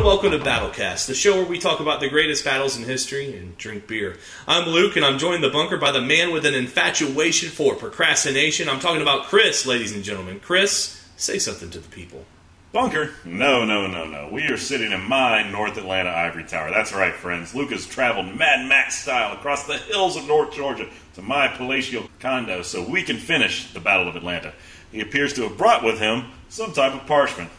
welcome to Battlecast, the show where we talk about the greatest battles in history and drink beer. I'm Luke, and I'm joined in the bunker by the man with an infatuation for procrastination. I'm talking about Chris, ladies and gentlemen. Chris, say something to the people. Bunker? No. We are sitting in my North Atlanta ivory tower. That's right, friends. Luke has traveled Mad Max style across the hills of North Georgia to my palatial condo so we can finish the Battle of Atlanta. He appears to have brought with him some type of parchment.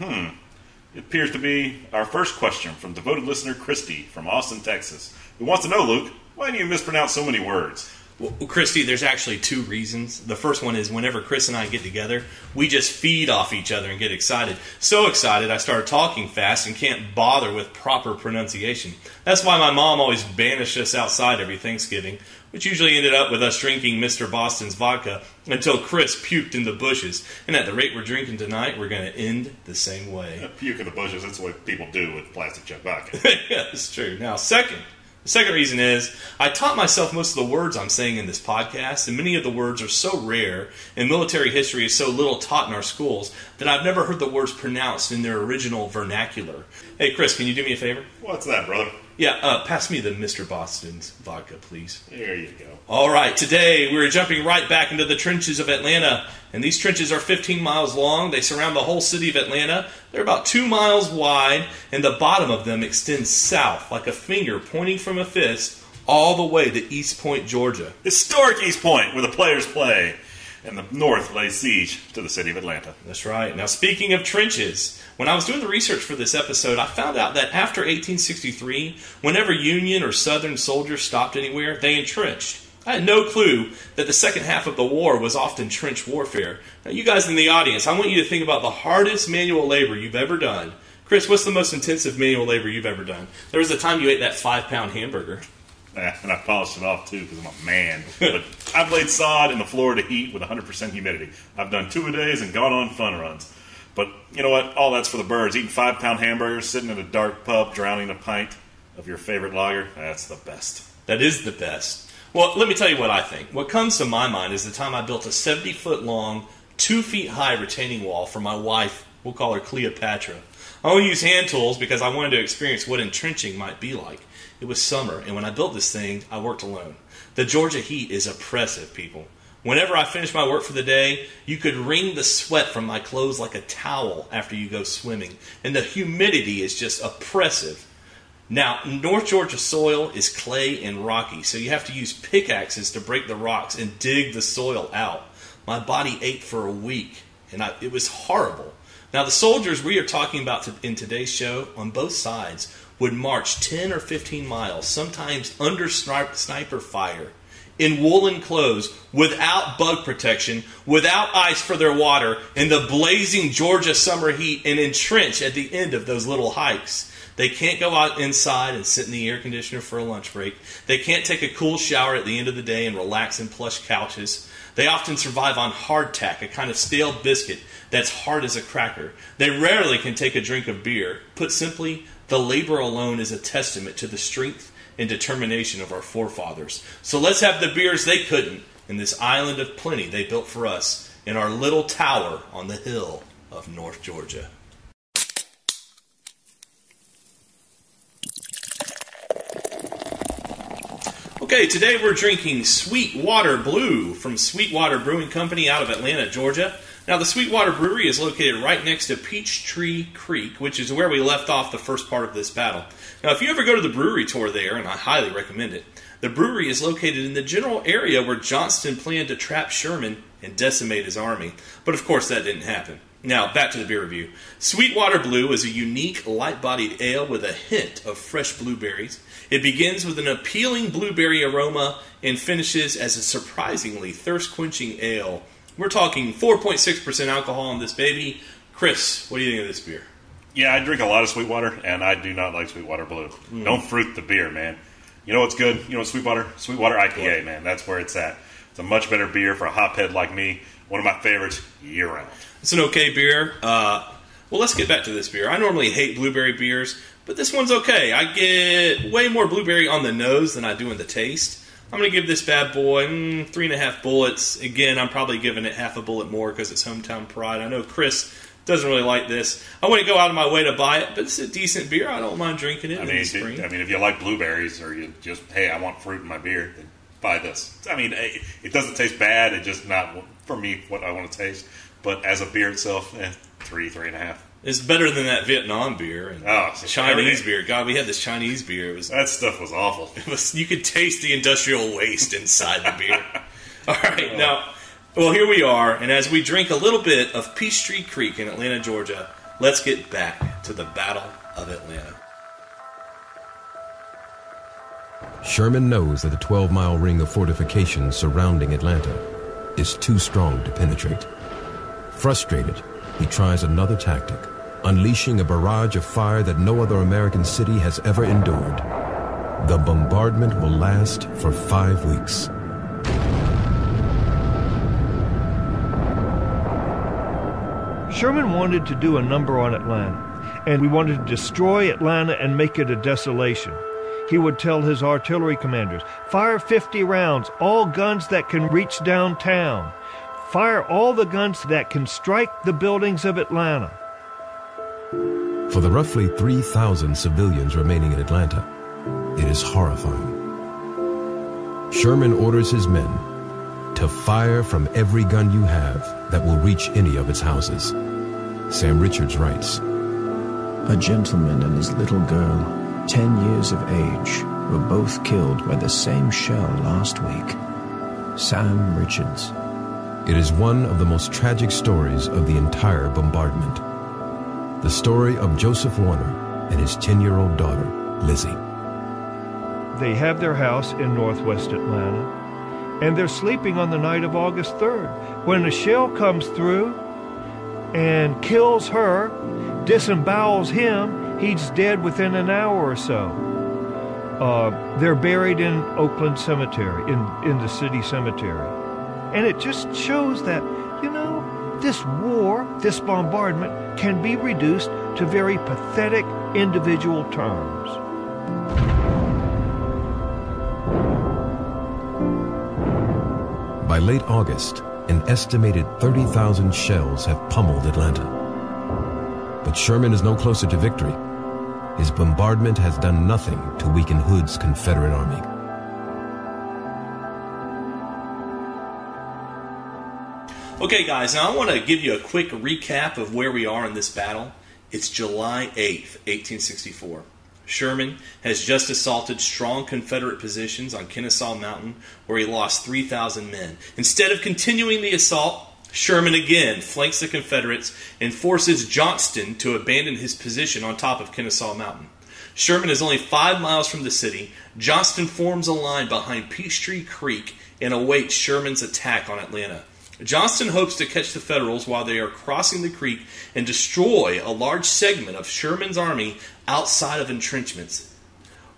It appears to be our first question from devoted listener Christy from Austin, Texas, who wants to know, Luke, why do you mispronounce so many words? Well, Christy, there's actually two reasons. The first one is whenever Chris and I get together, we just feed off each other and get excited. So excited I started talking fast and can't bother with proper pronunciation. That's why my mom always banished us outside every Thanksgiving, which usually ended up with us drinking Mr. Boston's vodka until Chris puked in the bushes. And at the rate we're drinking tonight, we're going to end the same way. Puke in the bushes, that's what people do with plastic jug vodka. Yeah, that's true. Now, the second reason is I taught myself most of the words I'm saying in this podcast, and many of the words are so rare, and military history is so little taught in our schools, that I've never heard the words pronounced in their original vernacular. Hey, Chris, can you do me a favor? What's that, brother? Yeah, pass me the Mr. Boston's vodka, please. There you go. All right, today we're jumping right back into the trenches of Atlanta, and these trenches are 15 miles long. They surround the whole city of Atlanta. They're about 2 miles wide, and the bottom of them extends south like a finger pointing from a fist all the way to East Point, Georgia. Historic East Point, where the players play, and the North lays siege to the city of Atlanta. That's right. Now, speaking of trenches, when I was doing the research for this episode, I found out that after 1863, whenever Union or Southern soldiers stopped anywhere, they entrenched. I had no clue that the second half of the war was often trench warfare. Now, you guys in the audience, I want you to think about the hardest manual labor you've ever done. Chris, what's the most intensive manual labor you've ever done? There was a time you ate that 5-pound hamburger. And I polished it off, too, because I'm a man. But I've laid sod in the Florida heat with 100% humidity. I've done 2-a-days and gone on fun runs. But you know what? All that's for the birds. Eating 5-pound hamburgers, sitting in a dark pub, drowning a pint of your favorite lager. That's the best. That is the best. Well, let me tell you what I think. What comes to my mind is the time I built a 70-foot-long, 2-feet-high retaining wall for my wife. We'll call her Cleopatra. I only use hand tools because I wanted to experience what entrenching might be like. It was summer, and when I built this thing, I worked alone. The Georgia heat is oppressive, people. Whenever I finished my work for the day, you could wring the sweat from my clothes like a towel after you go swimming. And the humidity is just oppressive. Now, North Georgia soil is clay and rocky, so you have to use pickaxes to break the rocks and dig the soil out. My body ached for a week, and it was horrible. Now, the soldiers we are talking about in today's show, on both sides, would march 10 or 15 miles, sometimes under sniper fire, in woolen clothes, without bug protection, without ice for their water, in the blazing Georgia summer heat, and entrench at the end of those little hikes. They can't go out inside and sit in the air conditioner for a lunch break. They can't take a cool shower at the end of the day and relax in plush couches. They often survive on hardtack, a kind of stale biscuit that's hard as a cracker. They rarely can take a drink of beer. Put simply, the labor alone is a testament to the strength and determination of our forefathers. So let's have the beers they couldn't in this island of plenty they built for us in our little tower on the hill of North Georgia. Okay, today we're drinking Sweetwater Blue from Sweetwater Brewing Company out of Atlanta, Georgia. Now, the Sweetwater Brewery is located right next to Peachtree Creek, which is where we left off the first part of this battle. Now, if you ever go to the brewery tour there, and I highly recommend it, the brewery is located in the general area where Johnston planned to trap Sherman and decimate his army. But, of course, that didn't happen. Now, back to the beer review. Sweetwater Blue is a unique, light-bodied ale with a hint of fresh blueberries. It begins with an appealing blueberry aroma and finishes as a surprisingly thirst-quenching ale. We're talking 4.6% alcohol in this baby. Chris, what do you think of this beer? Yeah, I drink a lot of Sweetwater, and I do not like Sweetwater Blue. Don't fruit the beer, man. You know what's good? You know what Sweetwater? Sweetwater IPA, man. That's where it's at. It's a much better beer for a hophead like me. One of my favorites year-round. It's an okay beer. Well, let's get back to this beer. I normally hate blueberry beers, but this one's okay. I get way more blueberry on the nose than I do in the taste. I'm going to give this bad boy 3.5 bullets. Again, I'm probably giving it half a bullet more because it's hometown pride. I know Chris doesn't really like this. I wouldn't go out of my way to buy it, but it's a decent beer. I don't mind drinking it in the spring. If you like blueberries or you just, hey, I want fruit in my beer, then buy this. I mean, it doesn't taste bad. It's just not, for me, what I want to taste. But as a beer itself, 3.5. It's better than that Vietnam beer and Chinese beer. God, we had this Chinese beer. That stuff was awful. You could taste the industrial waste inside the beer. All right, now, well, here we are, and as we drink a little bit of Peachtree Creek in Atlanta, Georgia, let's get back to the Battle of Atlanta. Sherman knows that the 12-mile ring of fortifications surrounding Atlanta is too strong to penetrate. Frustrated, he tries another tactic, unleashing a barrage of fire that no other American city has ever endured. The bombardment will last for 5 weeks. Sherman wanted to do a number on Atlanta, and we wanted to destroy Atlanta and make it a desolation. He would tell his artillery commanders, fire 50 rounds, all guns that can reach downtown. Fire all the guns that can strike the buildings of Atlanta. For the roughly 3,000 civilians remaining in Atlanta, it is horrifying. Sherman orders his men to fire from every gun you have that will reach any of its houses. Sam Richards writes, "A gentleman and his little girl, 10 years of age, were both killed by the same shell last week. Sam Richards." It is one of the most tragic stories of the entire bombardment. The story of Joseph Warner and his 10-year-old daughter, Lizzie. They have their house in northwest Atlanta, and they're sleeping on the night of August 3rd. When a shell comes through and kills her, disembowels him, he's dead within an hour or so. They're buried in Oakland Cemetery, in the city cemetery. And it just shows that, this war, this bombardment, can be reduced to very pathetic individual terms. By late August, an estimated 30,000 shells have pummeled Atlanta. But Sherman is no closer to victory. His bombardment has done nothing to weaken Hood's Confederate army. Okay, guys, now I want to give you a quick recap of where we are in this battle. It's July 8th, 1864. Sherman has just assaulted strong Confederate positions on Kennesaw Mountain, where he lost 3,000 men. Instead of continuing the assault, Sherman again flanks the Confederates and forces Johnston to abandon his position on top of Kennesaw Mountain. Sherman is only 5 miles from the city. Johnston forms a line behind Peachtree Creek and awaits Sherman's attack on Atlanta. Johnston hopes to catch the Federals while they are crossing the creek and destroy a large segment of Sherman's army outside of entrenchments,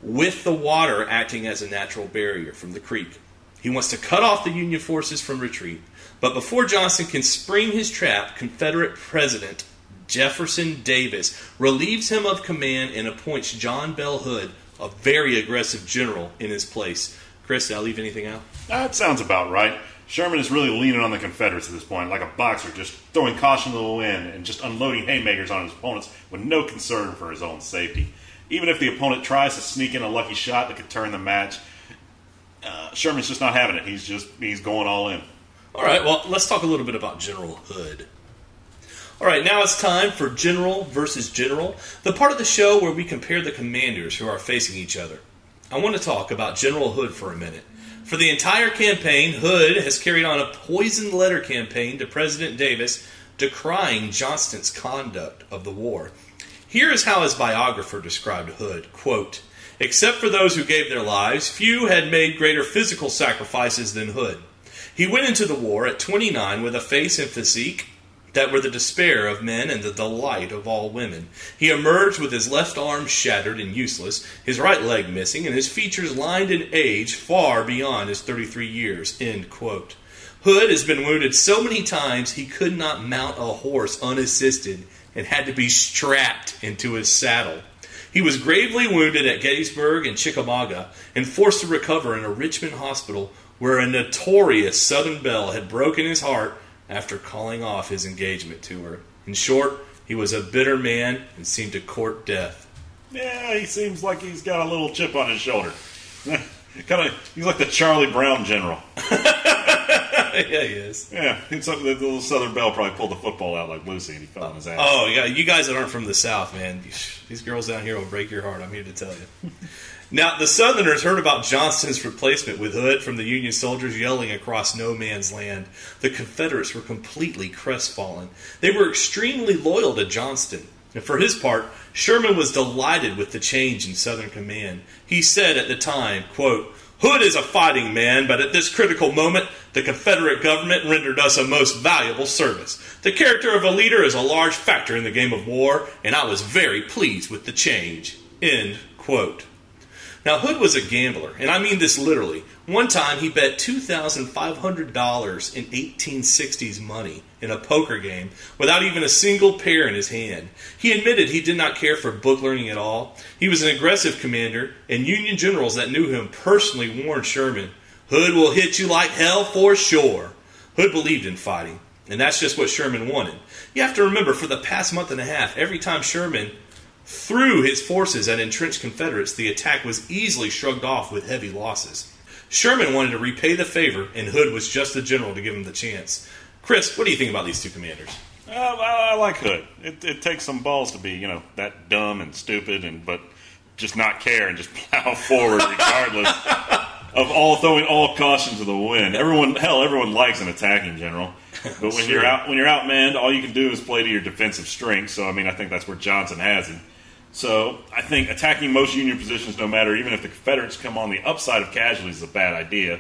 with the water acting as a natural barrier from the creek. He wants to cut off the Union forces from retreat. But before Johnston can spring his trap, Confederate President Jefferson Davis relieves him of command and appoints John Bell Hood, a very aggressive general, in his place. Chris, did I leave anything out? That sounds about right. Sherman is really leaning on the Confederates at this point, like a boxer, just throwing caution to the wind and just unloading haymakers on his opponents with no concern for his own safety. Even if the opponent tries to sneak in a lucky shot that could turn the match, Sherman's just not having it. He's going all in. All right, well, let's talk a little bit about General Hood. All right, now it's time for General versus General, the part of the show where we compare the commanders who are facing each other. I want to talk about General Hood for a minute. For the entire campaign, Hood has carried on a poisoned letter campaign to President Davis decrying Johnston's conduct of the war. Here is how his biographer described Hood, quote, "Except for those who gave their lives, few had made greater physical sacrifices than Hood. He went into the war at 29 with a face and physique that were the despair of men and the delight of all women. He emerged with his left arm shattered and useless, his right leg missing, and his features lined in age far beyond his 33 years." End quote. Hood has been wounded so many times he could not mount a horse unassisted and had to be strapped into his saddle. He was gravely wounded at Gettysburg and Chickamauga and forced to recover in a Richmond hospital where a notorious Southern belle had broken his heart after calling off his engagement to her. In short, he was a bitter man and seemed to court death. Yeah, he seems like he's got a little chip on his shoulder. He's like the Charlie Brown general. Yeah, he is. Yeah, it's like the little Southern Belle probably pulled the football out like Lucy and he fell on his ass. Oh, yeah, you guys that aren't from the South, man, these girls down here will break your heart, I'm here to tell you. Now, the Southerners heard about Johnston's replacement with Hood from the Union soldiers yelling across no man's land. The Confederates were completely crestfallen. They were extremely loyal to Johnston. And for his part, Sherman was delighted with the change in Southern command. He said at the time, quote, "Hood is a fighting man, but at this critical moment, the Confederate government rendered us a most valuable service. The character of a leader is a large factor in the game of war, and I was very pleased with the change." End quote. Now, Hood was a gambler, and I mean this literally. One time, he bet $2,500 in 1860s money in a poker game without even a single pair in his hand. He admitted he did not care for book learning at all. He was an aggressive commander, and Union generals that knew him personally warned Sherman, "Hood will hit you like hell for sure." Hood believed in fighting, and that's just what Sherman wanted. You have to remember, for the past month and a half, every time Sherman threw his forces at entrenched Confederates, the attack was easily shrugged off with heavy losses. Sherman wanted to repay the favor, and Hood was just the general to give him the chance. Chris, what do you think about these two commanders? I like Hood. It takes some balls to be, that dumb and stupid, but just not care and just plow forward regardless of throwing all caution to the wind. Everyone likes an attacking general. But when you're outmanned, all you can do is play to your defensive strength. So I think that's where Johnson has him. So I think attacking most Union positions, no matter, even if the Confederates come on the upside of casualties, is a bad idea.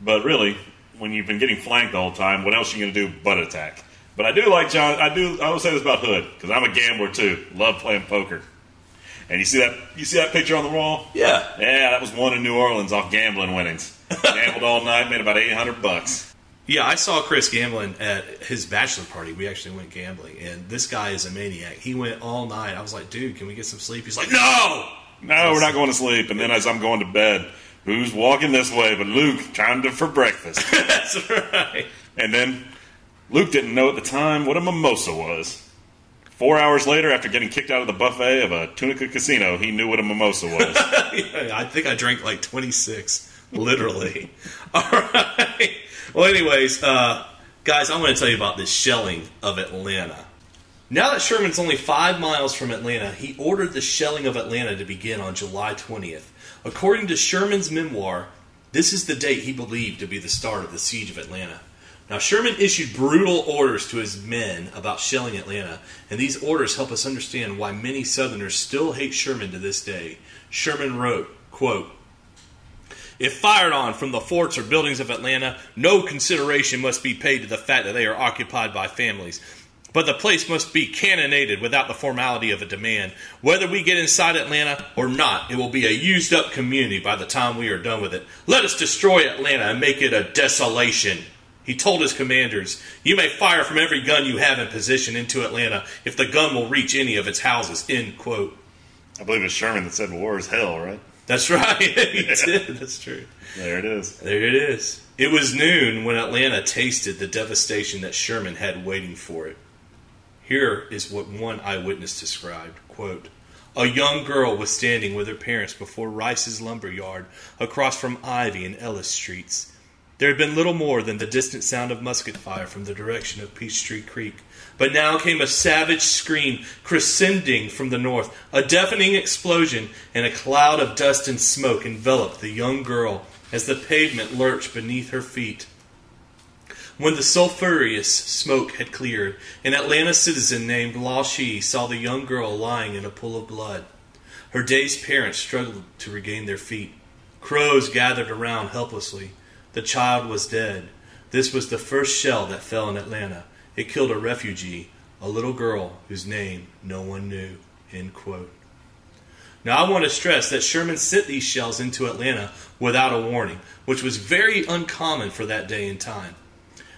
But really, when you've been getting flanked the whole time, what else are you going to do but attack? But I do like John. I will say this about Hood, because I'm a gambler too. Love playing poker. And you see that picture on the wall? Yeah. Yeah, that was won in New Orleans off gambling winnings. Gambled all night, made about $800. Yeah, I saw Chris gambling at his bachelor party. We actually went gambling, and this guy is a maniac. He went all night. I was like, dude, can we get some sleep? He's like, no! No, we're not going to sleep. And then as I'm going to bed, who's walking this way but Luke trying to for breakfast? That's right. And then Luke didn't know at the time what a mimosa was. 4 hours later, after getting kicked out of the buffet of a Tunica casino, he knew what a mimosa was. I think I drank like 26, literally. All right. Well, anyways, guys, I want to tell you about this shelling of Atlanta. Now that Sherman's only 5 miles from Atlanta, he ordered the shelling of Atlanta to begin on July 20th. According to Sherman's memoir, this is the date he believed to be the start of the siege of Atlanta. Now, Sherman issued brutal orders to his men about shelling Atlanta, and these orders help us understand why many Southerners still hate Sherman to this day. Sherman wrote, quote, "If fired on from the forts or buildings of Atlanta, no consideration must be paid to the fact that they are occupied by families. But the place must be cannonaded without the formality of a demand. Whether we get inside Atlanta or not, it will be a used-up community by the time we are done with it. Let us destroy Atlanta and make it a desolation." He told his commanders, "You may fire from every gun you have in position into Atlanta if the gun will reach any of its houses." End quote. I believe it's Sherman that said war is hell, right? That's right. He did. That's true. There it is. There it is. It was noon when Atlanta tasted the devastation that Sherman had waiting for it. Here is what one eyewitness described, quote, "A young girl was standing with her parents before Rice's lumber yard across from Ivy and Ellis Streets. There had been little more than the distant sound of musket fire from the direction of Peachtree Creek. But now came a savage scream crescending from the north. A deafening explosion and a cloud of dust and smoke enveloped the young girl as the pavement lurched beneath her feet. When the sulphurous smoke had cleared, an Atlanta citizen named Lachey saw the young girl lying in a pool of blood. Her dazed parents struggled to regain their feet. Crows gathered around helplessly. The child was dead. This was the first shell that fell in Atlanta. It killed a refugee, a little girl whose name no one knew." End quote. Now, I want to stress that Sherman sent these shells into Atlanta without a warning, which was very uncommon for that day and time.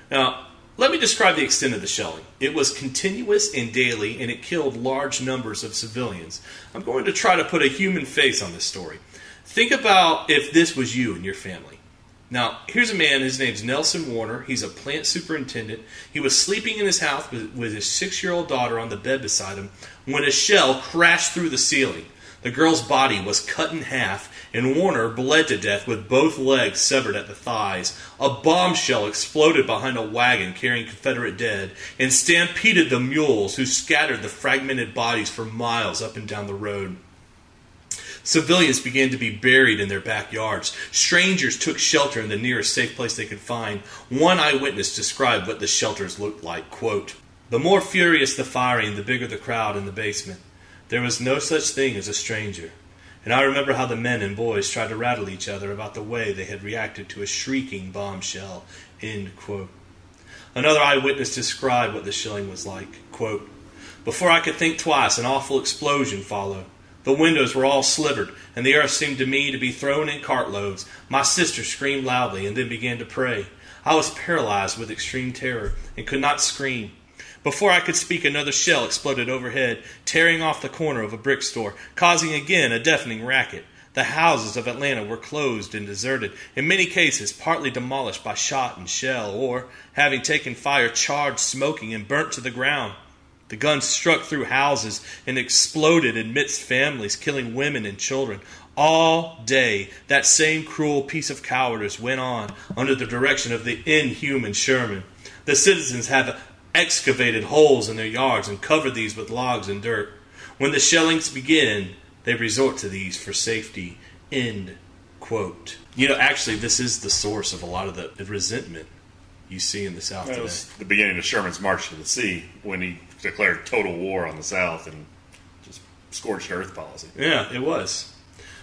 Now, let me describe the extent of the shelling. It was continuous and daily, and it killed large numbers of civilians. I'm going to try to put a human face on this story. Think about if this was you and your family. Now, here's a man, his name's Nelson Warner. He's a plant superintendent. He was sleeping in his house with his 6-year-old daughter on the bed beside him when a shell crashed through the ceiling. The girl's body was cut in half, and Warner bled to death with both legs severed at the thighs. A bombshell exploded behind a wagon carrying Confederate dead and stampeded the mules, who scattered the fragmented bodies for miles up and down the road. Civilians began to be buried in their backyards. Strangers took shelter in the nearest safe place they could find. One eyewitness described what the shelters looked like, quote, "The more furious the firing, the bigger the crowd in the basement. There was no such thing as a stranger. And I remember how the men and boys tried to rattle each other about the way they had reacted to a shrieking bombshell," end quote. Another eyewitness described what the shelling was like, quote, "Before I could think twice, an awful explosion followed. The windows were all slivered, and the earth seemed to me to be thrown in cartloads. My sister screamed loudly and then began to pray. I was paralyzed with extreme terror and could not scream. Before I could speak, another shell exploded overhead, tearing off the corner of a brick store, causing again a deafening racket. The houses of Atlanta were closed and deserted, in many cases partly demolished by shot and shell, or, having taken fire, charred, smoking, and burnt to the ground. The guns struck through houses and exploded amidst families, killing women and children. All day, that same cruel piece of cowardice went on under the direction of the inhuman Sherman. The citizens have excavated holes in their yards and covered these with logs and dirt. When the shellings begin, they resort to these for safety." End quote. Actually, this is the source of a lot of the resentment you see in the South today. That was the beginning of Sherman's March to the Sea, when he declared total war on the South and just scorched earth policy. Yeah, it was.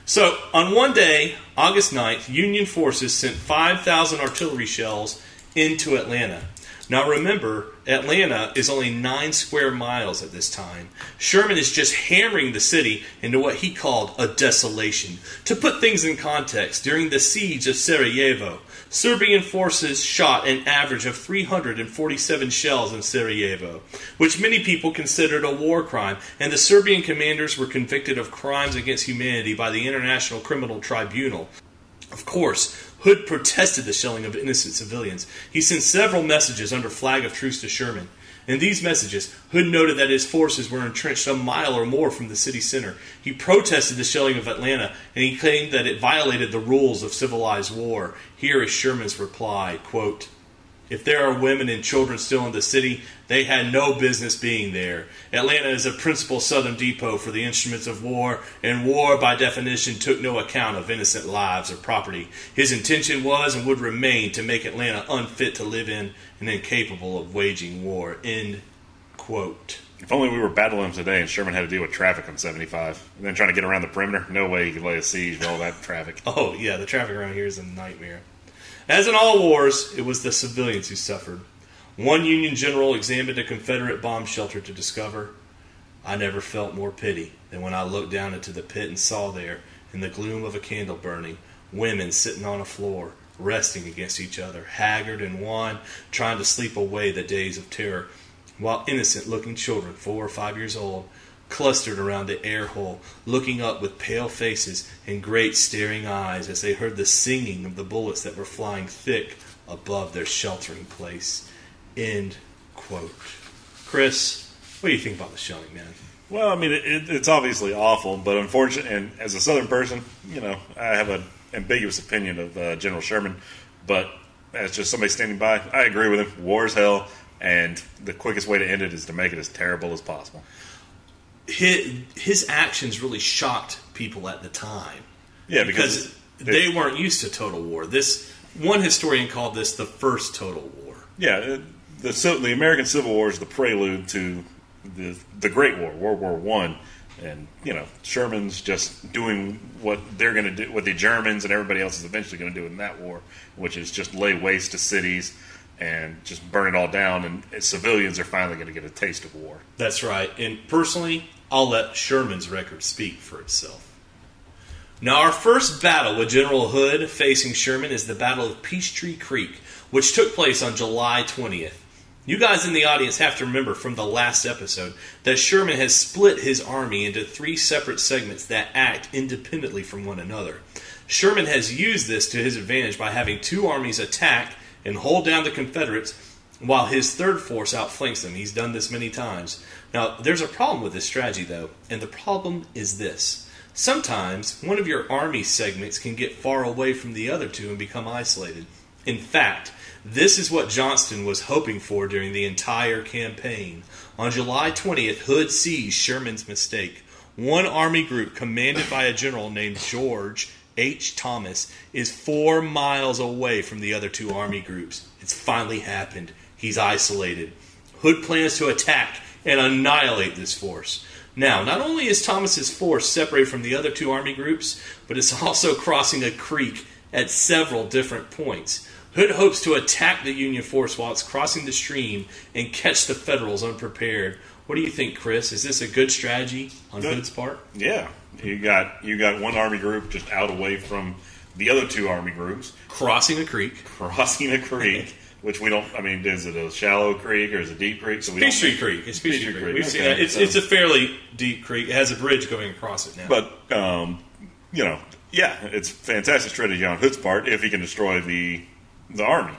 So, on one day, August 9th, Union forces sent 5,000 artillery shells into Atlanta. Now remember, Atlanta is only 9 square miles at this time. Sherman is just hammering the city into what he called a desolation. To put things in context, during the siege of Sarajevo, Serbian forces shot an average of 347 shells in Sarajevo, which many people considered a war crime, and the Serbian commanders were convicted of crimes against humanity by the International Criminal Tribunal. Of course, Hood protested the shelling of innocent civilians. He sent several messages under flag of truce to Sherman. In these messages, Hood noted that his forces were entrenched a mile or more from the city center. He protested the shelling of Atlanta, and he claimed that it violated the rules of civilized war. Here is Sherman's reply, quote, "If there are women and children still in the city, they had no business being there. Atlanta is a principal southern depot for the instruments of war, and war, by definition, took no account of innocent lives or property. His intention was and would remain to make Atlanta unfit to live in and incapable of waging war." End quote. If only we were battling today and Sherman had to deal with traffic on 75. And then trying to get around the perimeter. No way he could lay a siege with all that traffic. Oh, yeah, the traffic around here is a nightmare. As in all wars, it was the civilians who suffered. One Union general examined a Confederate bomb shelter to discover, "I never felt more pity than when I looked down into the pit and saw there, in the gloom of a candle burning, women sitting on a floor, resting against each other, haggard and wan, trying to sleep away the days of terror, while innocent-looking children, 4 or 5 years old, clustered around the air hole, looking up with pale faces and great staring eyes as they heard the singing of the bullets that were flying thick above their sheltering place." End quote. Chris, what do you think about the shelling, man? Well, I mean, it's obviously awful, but unfortunate. And as a Southern person, I have an ambiguous opinion of General Sherman. But as just somebody standing by, I agree with him. War is hell, and the quickest way to end it is to make it as terrible as possible. His actions really shocked people at the time. Yeah, because they weren't used to total war. This one historian called this the first total war. Yeah, the American Civil War is the prelude to the Great War, World War I. And, Sherman's just doing what they're going to do, what the Germans and everybody else is eventually going to do in that war, which is just lay waste to cities and just burn it all down, and civilians are finally going to get a taste of war. That's right. And personally, I'll let Sherman's record speak for itself. Now, our first battle with General Hood facing Sherman is the Battle of Peachtree Creek, which took place on July 20th. You guys in the audience have to remember from the last episode that Sherman has split his army into 3 separate segments that act independently from one another. Sherman has used this to his advantage by having 2 armies attack and hold down the Confederates while his third force outflanks them. He's done this many times. Now, there's a problem with this strategy, though, and the problem is this. Sometimes one of your army segments can get far away from the other 2 and become isolated. In fact, this is what Johnston was hoping for during the entire campaign. On July 20th, Hood sees Sherman's mistake. One army group commanded by a general named George H. Thomas is 4 miles away from the other 2 army groups. It's finally happened. He's isolated. Hood plans to attack and annihilate this force. Now, not only is Thomas's force separated from the other 2 army groups, but it's also crossing a creek at several different points. Hood hopes to attack the Union force while it's crossing the stream and catch the Federals unprepared. What do you think, Chris? Is this a good strategy on Hood's part? Yeah. You got one army group just out away from the other 2 army groups. Crossing a creek. Which we don't, I mean, is it a shallow creek or is it a deep creek? So Peachtree Creek. It's Peachtree Creek. We've seen that. It's a fairly deep creek. It has a bridge going across it now. But, yeah, it's fantastic strategy on Hood's part if he can destroy the army.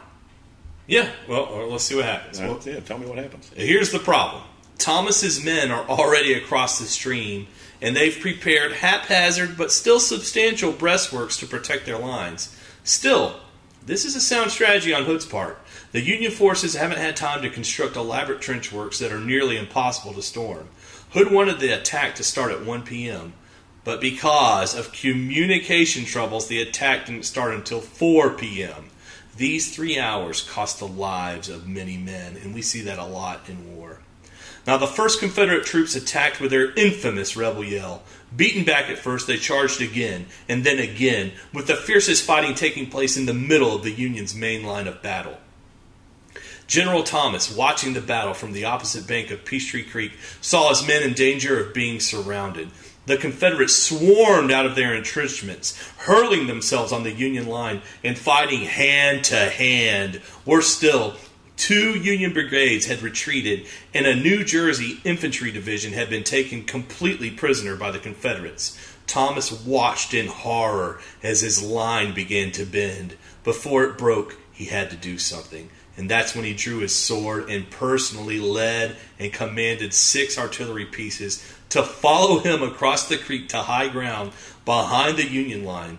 Yeah, well, let's see what happens. Tell me what happens. Here's the problem. Thomas's men are already across the stream, and they've prepared haphazard but still substantial breastworks to protect their lines. Still, this is a sound strategy on Hood's part. The Union forces haven't had time to construct elaborate trench works that are nearly impossible to storm. Hood wanted the attack to start at 1 p.m., but because of communication troubles, the attack didn't start until 4 p.m. These 3 hours cost the lives of many men, and we see that a lot in war. Now, the first Confederate troops attacked with their infamous rebel yell. Beaten back at first, they charged again, and then again, with the fiercest fighting taking place in the middle of the Union's main line of battle. General Thomas, watching the battle from the opposite bank of Peachtree Creek, saw his men in danger of being surrounded. The Confederates swarmed out of their entrenchments, hurling themselves on the Union line and fighting hand to hand. Worse still, 2 Union brigades had retreated, and a New Jersey infantry division had been taken completely prisoner by the Confederates. Thomas watched in horror as his line began to bend. Before it broke, he had to do something. And that's when he drew his sword and personally led and commanded 6 artillery pieces to follow him across the creek to high ground behind the Union line.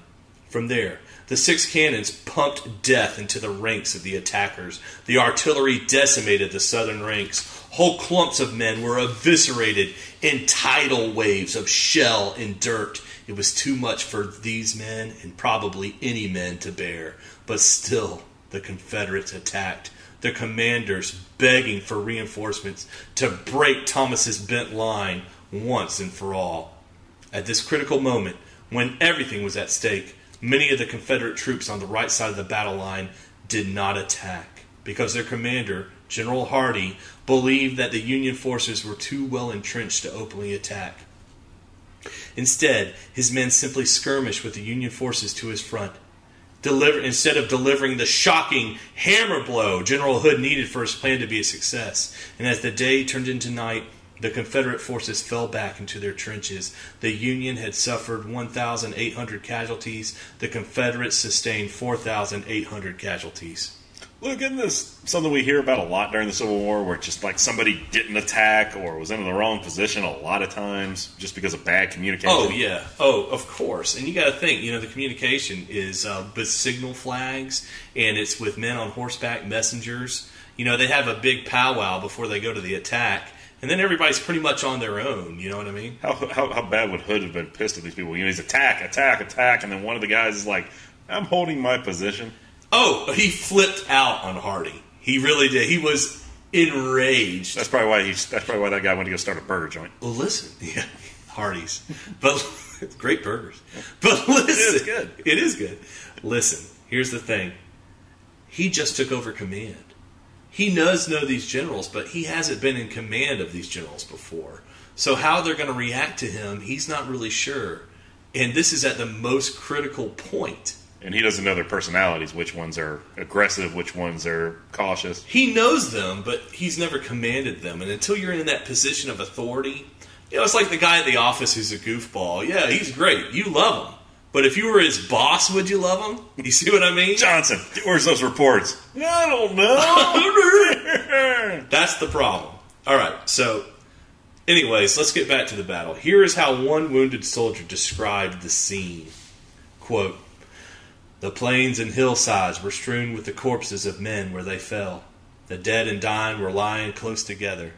From there, the 6 cannons pumped death into the ranks of the attackers. The artillery decimated the Southern ranks. Whole clumps of men were eviscerated in tidal waves of shell and dirt. It was too much for these men and probably any men to bear. But still, the Confederates attacked, their commanders begging for reinforcements to break Thomas's bent line once and for all. At this critical moment, when everything was at stake, many of the Confederate troops on the right side of the battle line did not attack because their commander, General Hardee, believed that the Union forces were too well entrenched to openly attack. Instead, his men simply skirmished with the Union forces to his front. Instead of delivering the shocking hammer blow General Hood needed for his plan to be a success. And as the day turned into night, the Confederate forces fell back into their trenches. The Union had suffered 1,800 casualties. The Confederates sustained 4,800 casualties. Look, isn't this something we hear about a lot during the Civil War, where just like somebody didn't attack or was in the wrong position a lot of times just because of bad communication? Oh, yeah. Oh, of course. And you got to think, the communication is with signal flags, and it's with men on horseback, messengers. They have a big powwow before they go to the attack, and then everybody's pretty much on their own. You know what I mean? How bad would Hood have been pissed at these people? He's attack, and then one of the guys is like, I'm holding my position. Oh, he flipped out on Hardee. He really did. He was enraged. That's probably why that guy went to go start a burger joint. Well, listen, yeah, Hardee's, but great burgers. But listen, it is good. It is good. Listen, here's the thing. He just took over command. He does know these generals, but he hasn't been in command of these generals before. So how they're going to react to him, he's not really sure. And this is at the most critical point And he doesn't know their personalities, which ones are aggressive, which ones are cautious. He knows them, but he's never commanded them. And until you're in that position of authority, it's like the guy at the office who's a goofball. Yeah, he's great. You love him. But if you were his boss, would you love him? You see what I mean? Johnson, where's those reports? I don't know. That's the problem. All right, so anyways, let's get back to the battle. Here is how one wounded soldier described the scene. Quote, "The plains and hillsides were strewn with the corpses of men where they fell. The dead and dying were lying close together.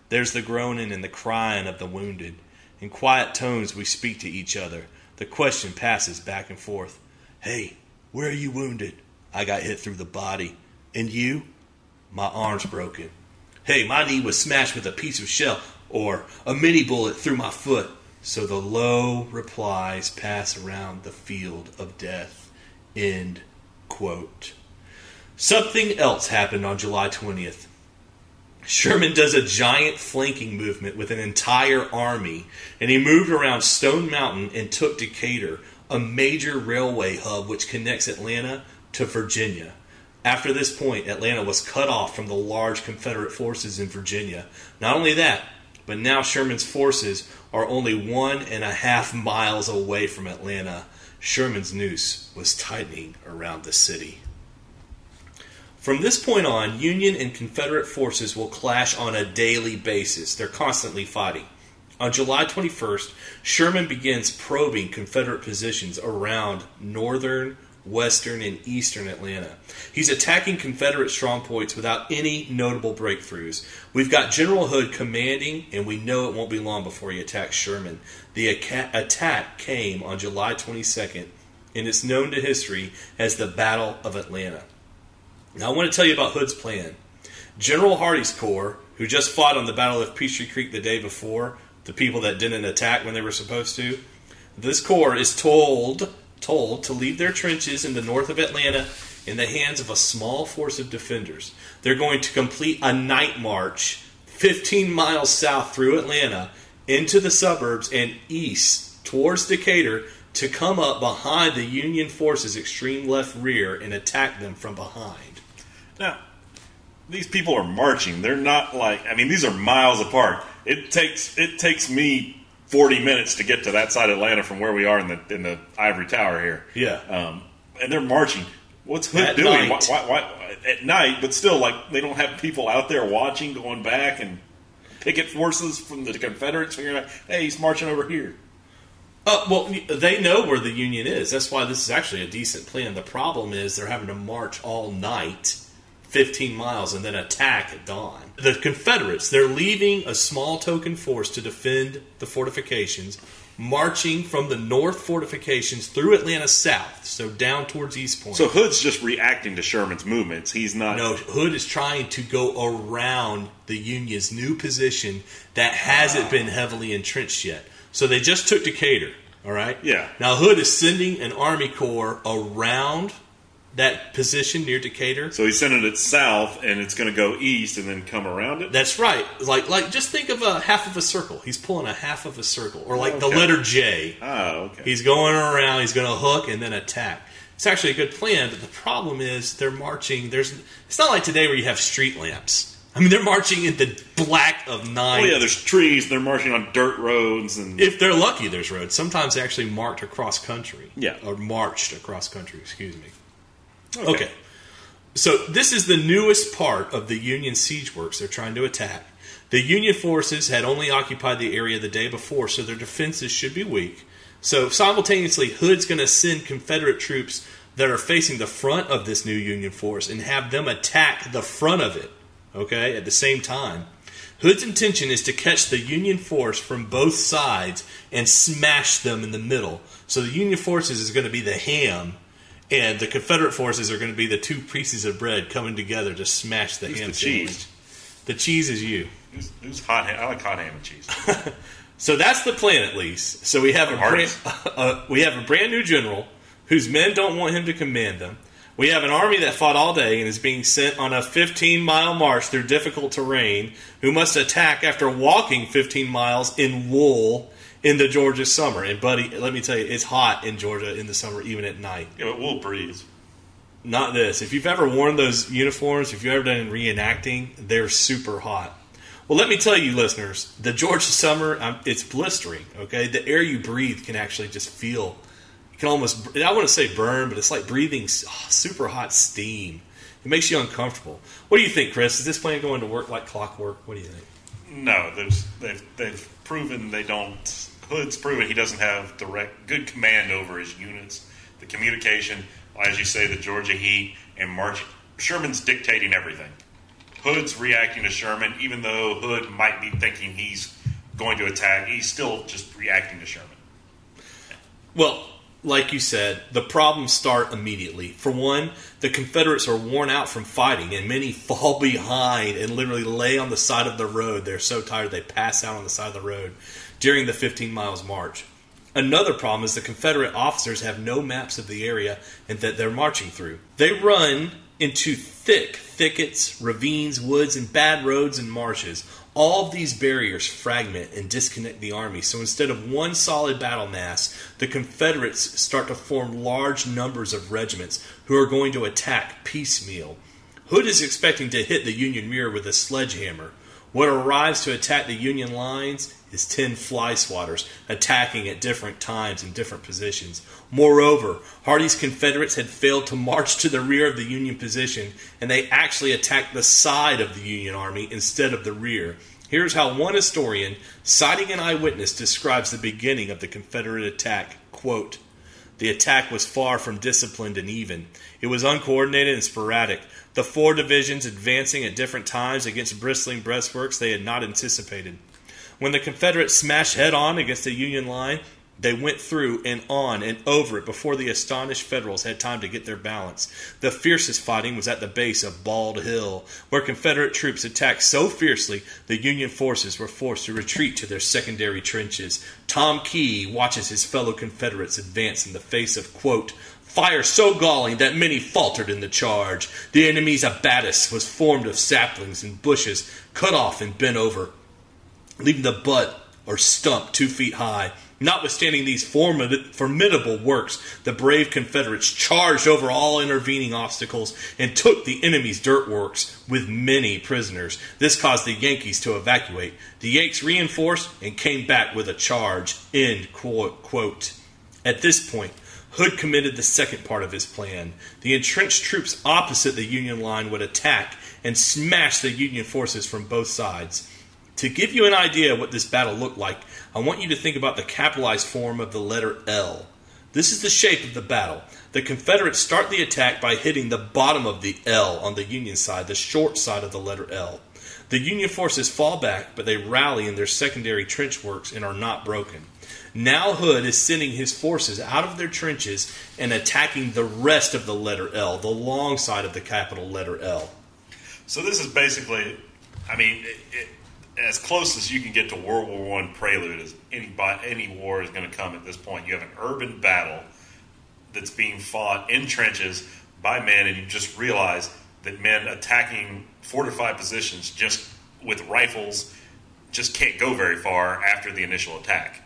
There's the groaning and the crying of the wounded. In quiet tones we speak to each other. The question passes back and forth. Hey, where are you wounded? I got hit through the body. And you? My arm's broken. Hey, my knee was smashed with a piece of shell or a mini bullet through my foot." So the low replies pass around the field of death. End quote. Something else happened on July 20th. Sherman does a giant flanking movement with an entire army, and he moved around Stone Mountain and took Decatur, a major railway hub which connects Atlanta to Virginia. After this point, Atlanta was cut off from the large Confederate forces in Virginia. Not only that, but now Sherman's forces are only 1.5 miles away from Atlanta. Sherman's noose was tightening around the city. From this point on, Union and Confederate forces will clash on a daily basis. They're constantly fighting. On July 21st, Sherman begins probing Confederate positions around northern, western, and eastern Atlanta. He's attacking Confederate strongpoints without any notable breakthroughs. We've got General Hood commanding, and we know it won't be long before he attacks Sherman. The attack came on July 22nd, and it's known to history as the Battle of Atlanta. Now I want to tell you about Hood's plan. General Hardee's Corps, who just fought on the Battle of Peachtree Creek the day before, the people that didn't attack when they were supposed to, this corps is told to leave their trenches in the north of Atlanta in the hands of a small force of defenders. They're going to complete a night march 15 miles south through Atlanta into the suburbs and east towards Decatur to come up behind the Union forces' extreme left rear and attack them from behind. Now, these people are marching. They're not these are miles apart. It takes me 40 minutes to get to that side of Atlanta from where we are in the Ivory Tower here. Yeah. And they're marching. What's Hood doing? Why, at night, but still, they don't have people out there watching, going back, and picket forces from the Confederates figuring out, hey, he's marching over here. Well, they know where the Union is. That's why this is actually a decent plan. The problem is they're having to march all night, 15 miles, and then attack at dawn. The Confederates, they're leaving a small token force to defend the fortifications, marching from the north fortifications through Atlanta south, so down towards East Point. So Hood's just reacting to Sherman's movements. He's not... No, Hood is trying to go around the Union's new position that hasn't been heavily entrenched yet. So they just took Decatur, all right? Yeah. Now Hood is sending an Army Corps around that position near Decatur. So he's sending it south, and it's going to go east and then come around it? That's right. Like just think of a half of a circle. He's pulling a half of a circle. Or like the letter J. Oh, okay. He's going around, he's going to hook and then attack. It's actually a good plan, but the problem is they're marching. It's not like today where you have street lamps. I mean, they're marching in the black of night. Oh, yeah, there's trees. They're marching on dirt roads. And if they're lucky, there's roads. Sometimes they actually marched across country. Yeah. Or marched across country, excuse me. Okay. So this is the newest part of the Union siege works they're trying to attack. The Union forces had only occupied the area the day before, so their defenses should be weak. So simultaneously, Hood's going to send Confederate troops that are facing the front of this new Union force and have them attack the front of it, okay, at the same time. Hood's intention is to catch the Union force from both sides and smash them in the middle. So the Union forces is going to be the ham, and the Confederate forces are going to be the two pieces of bread coming together to smash the ham. The cheese? The cheese is you. Who's hot ham? I like hot ham and cheese. So that's the plan, at least. So we have a brand new general whose men don't want him to command them. We have an army that fought all day and is being sent on a 15-mile march through difficult terrain, who must attack after walking 15 miles in wool in the Georgia summer. And, buddy, let me tell you, it's hot in Georgia in the summer, even at night. Yeah, but we'll breeze. Not this. If you've ever worn those uniforms, if you've ever done reenacting, they're super hot. Well, let me tell you, listeners, the Georgia summer, it's blistering, okay? The air you breathe can actually just feel, you can almost, I want to say burn, but it's like breathing super hot steam. It makes you uncomfortable. What do you think, Chris? Is this plane going to work like clockwork? What do you think? No, they've proven they don't. Hood's proven he doesn't have good command over his units. The communication, as you say, the Georgia heat and marching. Sherman's dictating everything. Hood's reacting to Sherman, even though Hood might be thinking he's going to attack. He's still just reacting to Sherman. Well, like you said, the problems start immediately. For one, the Confederates are worn out from fighting, and many fall behind and literally lay on the side of the road. They're so tired they pass out on the side of the road during the 15 miles march. Another problem is the Confederate officers have no maps of the area and that they're marching through. They run into thick thickets, ravines, woods, and bad roads and marshes. All of these barriers fragment and disconnect the army. So instead of one solid battle mass, the Confederates start to form large numbers of regiments who are going to attack piecemeal. Hood is expecting to hit the Union rear with a sledgehammer. What arrives to attack the Union lines is 10 fly swatters attacking at different times in different positions. Moreover, Hardee's Confederates had failed to march to the rear of the Union position, and they actually attacked the side of the Union army instead of the rear. Here's how one historian, citing an eyewitness, describes the beginning of the Confederate attack. Quote, "The attack was far from disciplined and even. It was uncoordinated and sporadic. The four divisions advancing at different times against bristling breastworks they had not anticipated. When the Confederates smashed head-on against the Union line, they went through and on and over it before the astonished Federals had time to get their balance. The fiercest fighting was at the base of Bald Hill, where Confederate troops attacked so fiercely the Union forces were forced to retreat to their secondary trenches. Tom Key watches his fellow Confederates advance in the face of, quote, fire so galling that many faltered in the charge. The enemy's abattis was formed of saplings and bushes cut off and bent over, leaving the butt or stump 2 feet high. Notwithstanding these formidable works, the brave Confederates charged over all intervening obstacles and took the enemy's dirt works with many prisoners. This caused the Yankees to evacuate. The Yanks reinforced and came back with a charge." End quote. At this point, Hood committed the second part of his plan. The entrenched troops opposite the Union line would attack and smash the Union forces from both sides. To give you an idea of what this battle looked like, I want you to think about the capitalized form of the letter L. This is the shape of the battle. The Confederates start the attack by hitting the bottom of the L on the Union side, the short side of the letter L. The Union forces fall back, but they rally in their secondary trench works and are not broken. Now Hood is sending his forces out of their trenches and attacking the rest of the letter L, the long side of the capital letter L. So this is basically, as close as you can get to World War I prelude as any war is going to come at this point. You have an urban battle that's being fought in trenches by men, and you just realize that men attacking fortified positions just with rifles just can't go very far after the initial attack.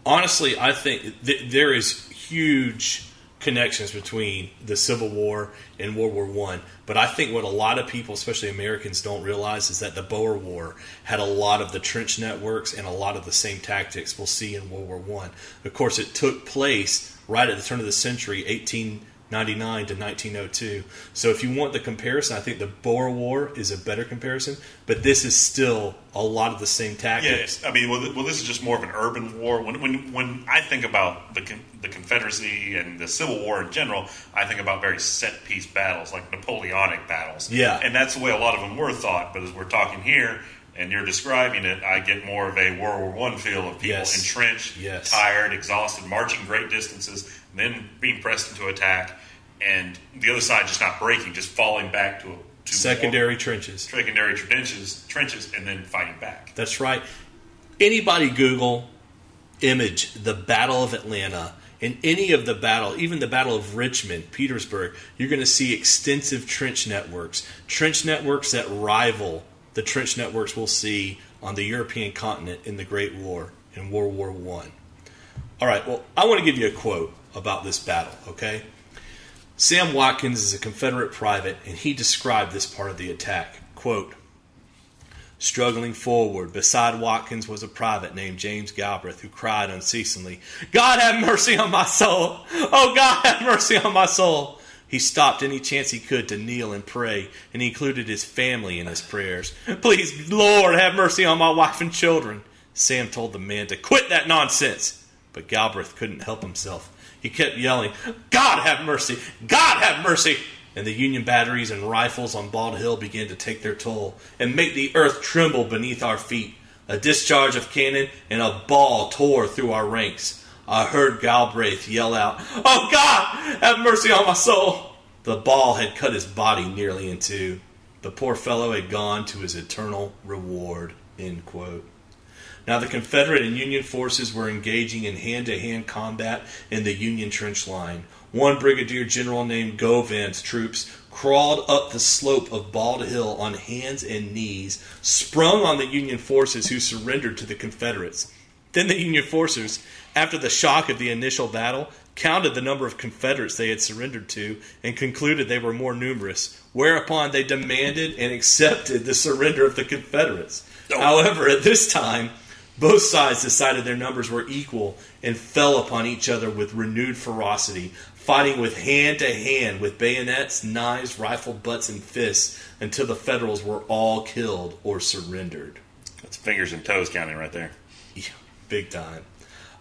Honestly, I think there is huge connections between the Civil War and World War I. But I think what a lot of people, especially Americans, don't realize is that the Boer War had a lot of the trench networks and a lot of the same tactics we'll see in World War I. Of course, it took place right at the turn of the century, 1899 to 1902. So if you want the comparison, I think the Boer War is a better comparison, but this is still a lot of the same tactics. Yeah, this is just more of an urban war. When I think about the Confederacy and the Civil War in general, I think about very set-piece battles, like Napoleonic battles. Yeah. And that's the way a lot of them were thought, but as we're talking here, and you're describing it, I get more of a World War I feel of people entrenched, tired, exhausted, marching great distances, then being pressed into attack, and the other side just not breaking, just falling back to secondary trenches, and then fighting back. That's right. Anybody Google image the Battle of Atlanta, in any of the battle, even the Battle of Richmond, Petersburg, you're going to see extensive trench networks that rival the trench networks we'll see on the European continent in the Great War. in World War I. All right, well, I want to give you a quote about this battle, okay? Sam Watkins is a Confederate private, and he described this part of the attack. Quote, struggling forward, beside Watkins was a private named James Galbraith, who cried unceasingly, God have mercy on my soul! Oh, God have mercy on my soul! He stopped any chance he could to kneel and pray, and he included his family in his prayers. Please, Lord, have mercy on my wife and children. Sam told the man to quit that nonsense, but Galbraith couldn't help himself. He kept yelling, God have mercy! God have mercy! And the Union batteries and rifles on Bald Hill began to take their toll and make the earth tremble beneath our feet. A discharge of cannon and a ball tore through our ranks. I heard Galbraith yell out, Oh God, have mercy on my soul! The ball had cut his body nearly in two. The poor fellow had gone to his eternal reward. End quote. Now the Confederate and Union forces were engaging in hand-to-hand combat in the Union trench line. One brigadier general named Govan's troops crawled up the slope of Bald Hill on hands and knees, sprung on the Union forces who surrendered to the Confederates. Then the Union forces, after the shock of the initial battle, counted the number of Confederates they had surrendered to and concluded they were more numerous, whereupon they demanded and accepted the surrender of the Confederates. However, at this time, both sides decided their numbers were equal and fell upon each other with renewed ferocity, fighting with hand-to-hand with bayonets, knives, rifle butts, and fists until the Federals were all killed or surrendered. That's fingers and toes counting right there. Yeah, big time.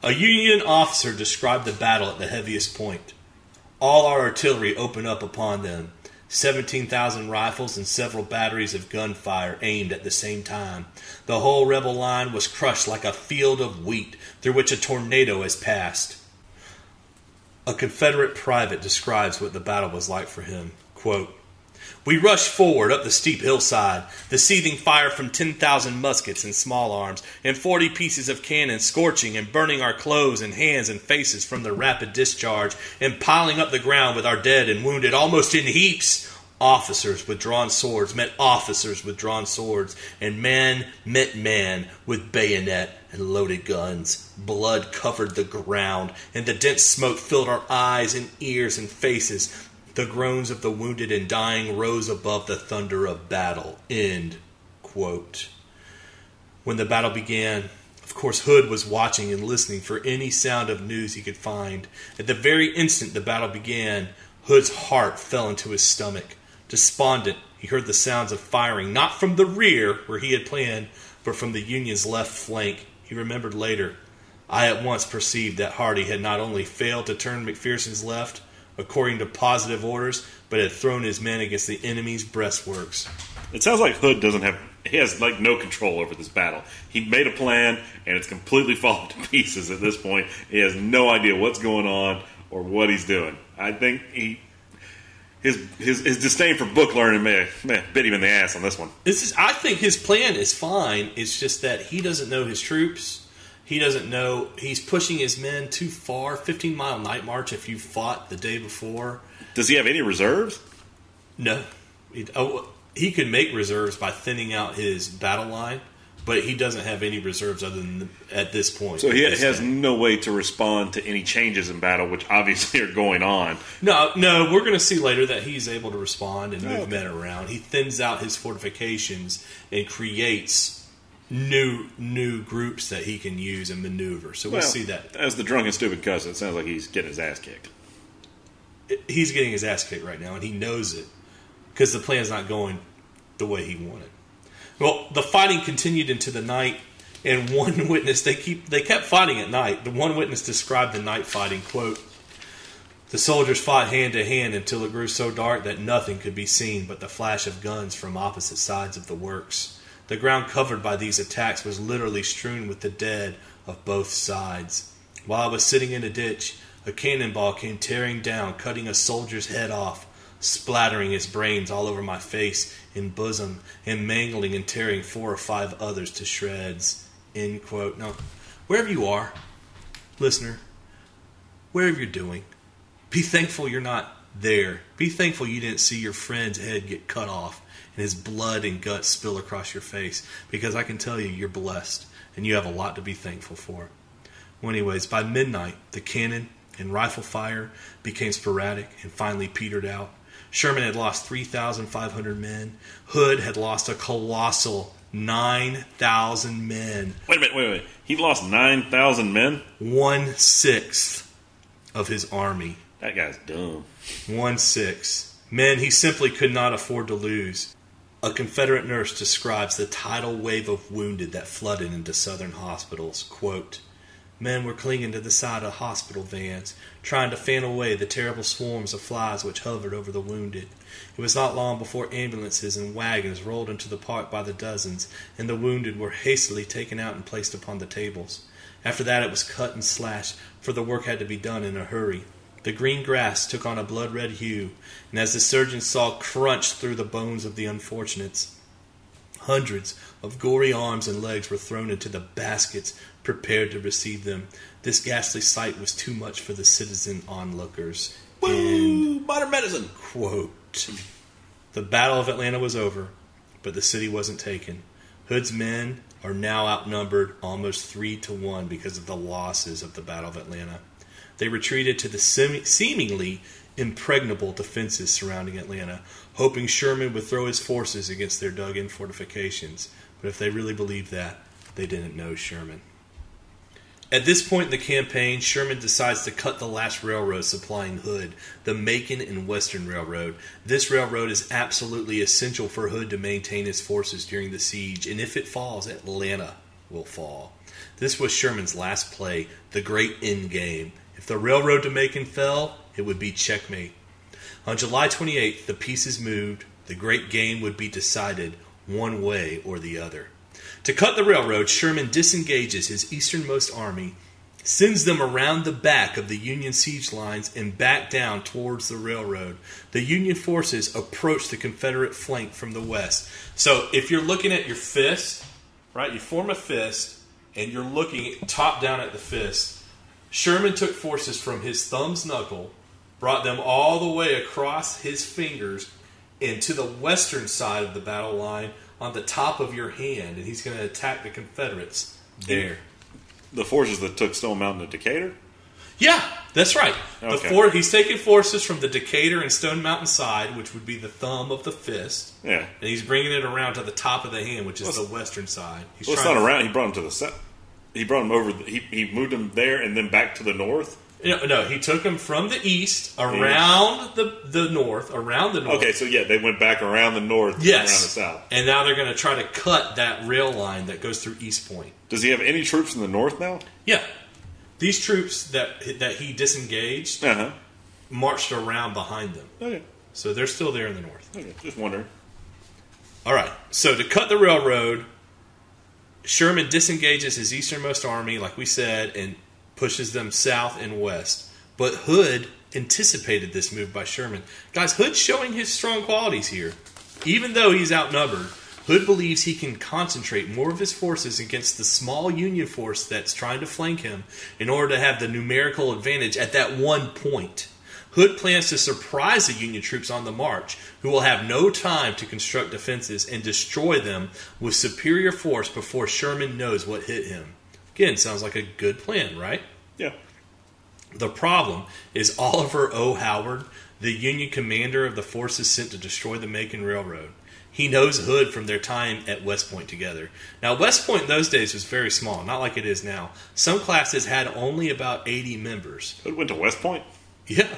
A Union officer described the battle at the heaviest point. All our artillery opened up upon them. 17,000 rifles and several batteries of gunfire aimed at the same time. The whole rebel line was crushed like a field of wheat through which a tornado has passed. A Confederate private describes what the battle was like for him. Quote, we rushed forward up the steep hillside, the seething fire from 10,000 muskets and small arms, and 40 pieces of cannon scorching and burning our clothes and hands and faces from the rapid discharge, and piling up the ground with our dead and wounded almost in heaps. Officers with drawn swords met officers with drawn swords, and man met man with bayonet and loaded guns. Blood covered the ground, and the dense smoke filled our eyes and ears and faces. The groans of the wounded and dying rose above the thunder of battle. End quote. When the battle began, of course, Hood was watching and listening for any sound of news he could find. At the very instant the battle began, Hood's heart fell into his stomach. Despondent, he heard the sounds of firing, not from the rear, where he had planned, but from the Union's left flank. He remembered later, I at once perceived that Hardee had not only failed to turn McPherson's left, according to positive orders, but had thrown his men against the enemy's breastworks. It sounds like Hood he has like no control over this battle. He made a plan, and it's completely fallen to pieces at this point. He has no idea what's going on or what he's doing. I think his disdain for book learning may bit him in the ass on this one. I think his plan is fine. It's just that he doesn't know his troops. He doesn't know. He's pushing his men too far. 15-mile night march if you fought the day before. Does he have any reserves? No. He could make reserves by thinning out his battle line, but he doesn't have any reserves other than at this point. So he has no way to respond to any changes in battle, which obviously are going on. No, we're going to see later that he's able to respond and move men around. He thins out his fortifications and creates new groups that he can use and maneuver. So we'll see that. As the drunken stupid cuss, it sounds like he's getting his ass kicked. He's getting his ass kicked right now, and he knows it because the plan's not going the way he wanted. Well, the fighting continued into the night, and one witness, they kept fighting at night. The one witness described the night fighting, quote, the soldiers fought hand to hand until it grew so dark that nothing could be seen but the flash of guns from opposite sides of the works. The ground covered by these attacks was literally strewn with the dead of both sides. While I was sitting in a ditch, a cannonball came tearing down, cutting a soldier's head off, splattering his brains all over my face and bosom, and mangling and tearing 4 or 5 others to shreds. End quote. Now, wherever you are, listener, wherever you're doing, be thankful you're not there. Be thankful you didn't see your friend's head get cut off and his blood and guts spill across your face, because I can tell you, you're blessed. and you have a lot to be thankful for. Well, anyways, by midnight, the cannon and rifle fire became sporadic and finally petered out. Sherman had lost 3,500 men. Hood had lost a colossal 9,000 men. Wait a minute. He lost 9,000 men? 1/6 of his army. That guy's dumb. 1/6. Men he simply could not afford to lose. A Confederate nurse describes the tidal wave of wounded that flooded into Southern hospitals. Quote, "Men were clinging to the side of hospital vans, trying to fan away the terrible swarms of flies which hovered over the wounded. It was not long before ambulances and wagons rolled into the park by the dozens, and the wounded were hastily taken out and placed upon the tables. After that it was cut and slashed, for the work had to be done in a hurry. The green grass took on a blood-red hue, and as the surgeons saw crunched through the bones of the unfortunates, hundreds of gory arms and legs were thrown into the baskets prepared to receive them. This ghastly sight was too much for the citizen onlookers." Woo! Modern medicine! Quote. The Battle of Atlanta was over, but the city wasn't taken. Hood's men are now outnumbered almost 3-1 because of the losses of the Battle of Atlanta. They retreated to the seemingly impregnable defenses surrounding Atlanta, hoping Sherman would throw his forces against their dug-in fortifications. But if they really believed that, they didn't know Sherman. At this point in the campaign, Sherman decides to cut the last railroad supplying Hood, the Macon and Western Railroad. This railroad is absolutely essential for Hood to maintain his forces during the siege, and if it falls, Atlanta will fall. This was Sherman's last play, the great end game. If the railroad to Macon fell, it would be checkmate. On July 28th, the pieces moved. The great game would be decided one way or the other. To cut the railroad, Sherman disengages his easternmost army, sends them around the back of the Union siege lines, and back down towards the railroad. The Union forces approach the Confederate flank from the west. So if you're looking at your fist, right, you form a fist, and you're looking top down at the fist, Sherman took forces from his thumb's knuckle, brought them all the way across his fingers and to the western side of the battle line on the top of your hand, and he's going to attack the Confederates there. The forces that took Stone Mountain to Decatur? Yeah, that's right. Okay. He's taking forces from the Decatur and Stone Mountain side, which would be the thumb of the fist, Yeah. and he's bringing it around to the top of the hand, which is the western side. Well, it's not around. He brought him to the south. He brought him over. He moved him there and then back to the north. No, he took them from the east around the north, around the north. Okay, so yeah, they went back around the north, Yes, around the south. And now they're going to try to cut that rail line that goes through East Point. Does he have any troops in the north now? Yeah, these troops that he disengaged marched around behind them. Okay, So they're still there in the north. okay, just wondering. All right, so to cut the railroad, Sherman disengages his easternmost army, like we said, and pushes them south and west. But Hood anticipated this move by Sherman. Guys, Hood's showing his strong qualities here. Even though he's outnumbered, Hood believes he can concentrate more of his forces against the small Union force that's trying to flank him in order to have the numerical advantage at that one point. Hood plans to surprise the Union troops on the march, who will have no time to construct defenses and destroy them with superior force before Sherman knows what hit him. Again, sounds like a good plan, right? Yeah. The problem is Oliver O. Howard, the Union commander of the forces sent to destroy the Macon Railroad. He knows Hood from their time at West Point together. Now, West Point in those days was very small, not like it is now. Some classes had only about 80 members. Hood went to West Point? Yeah.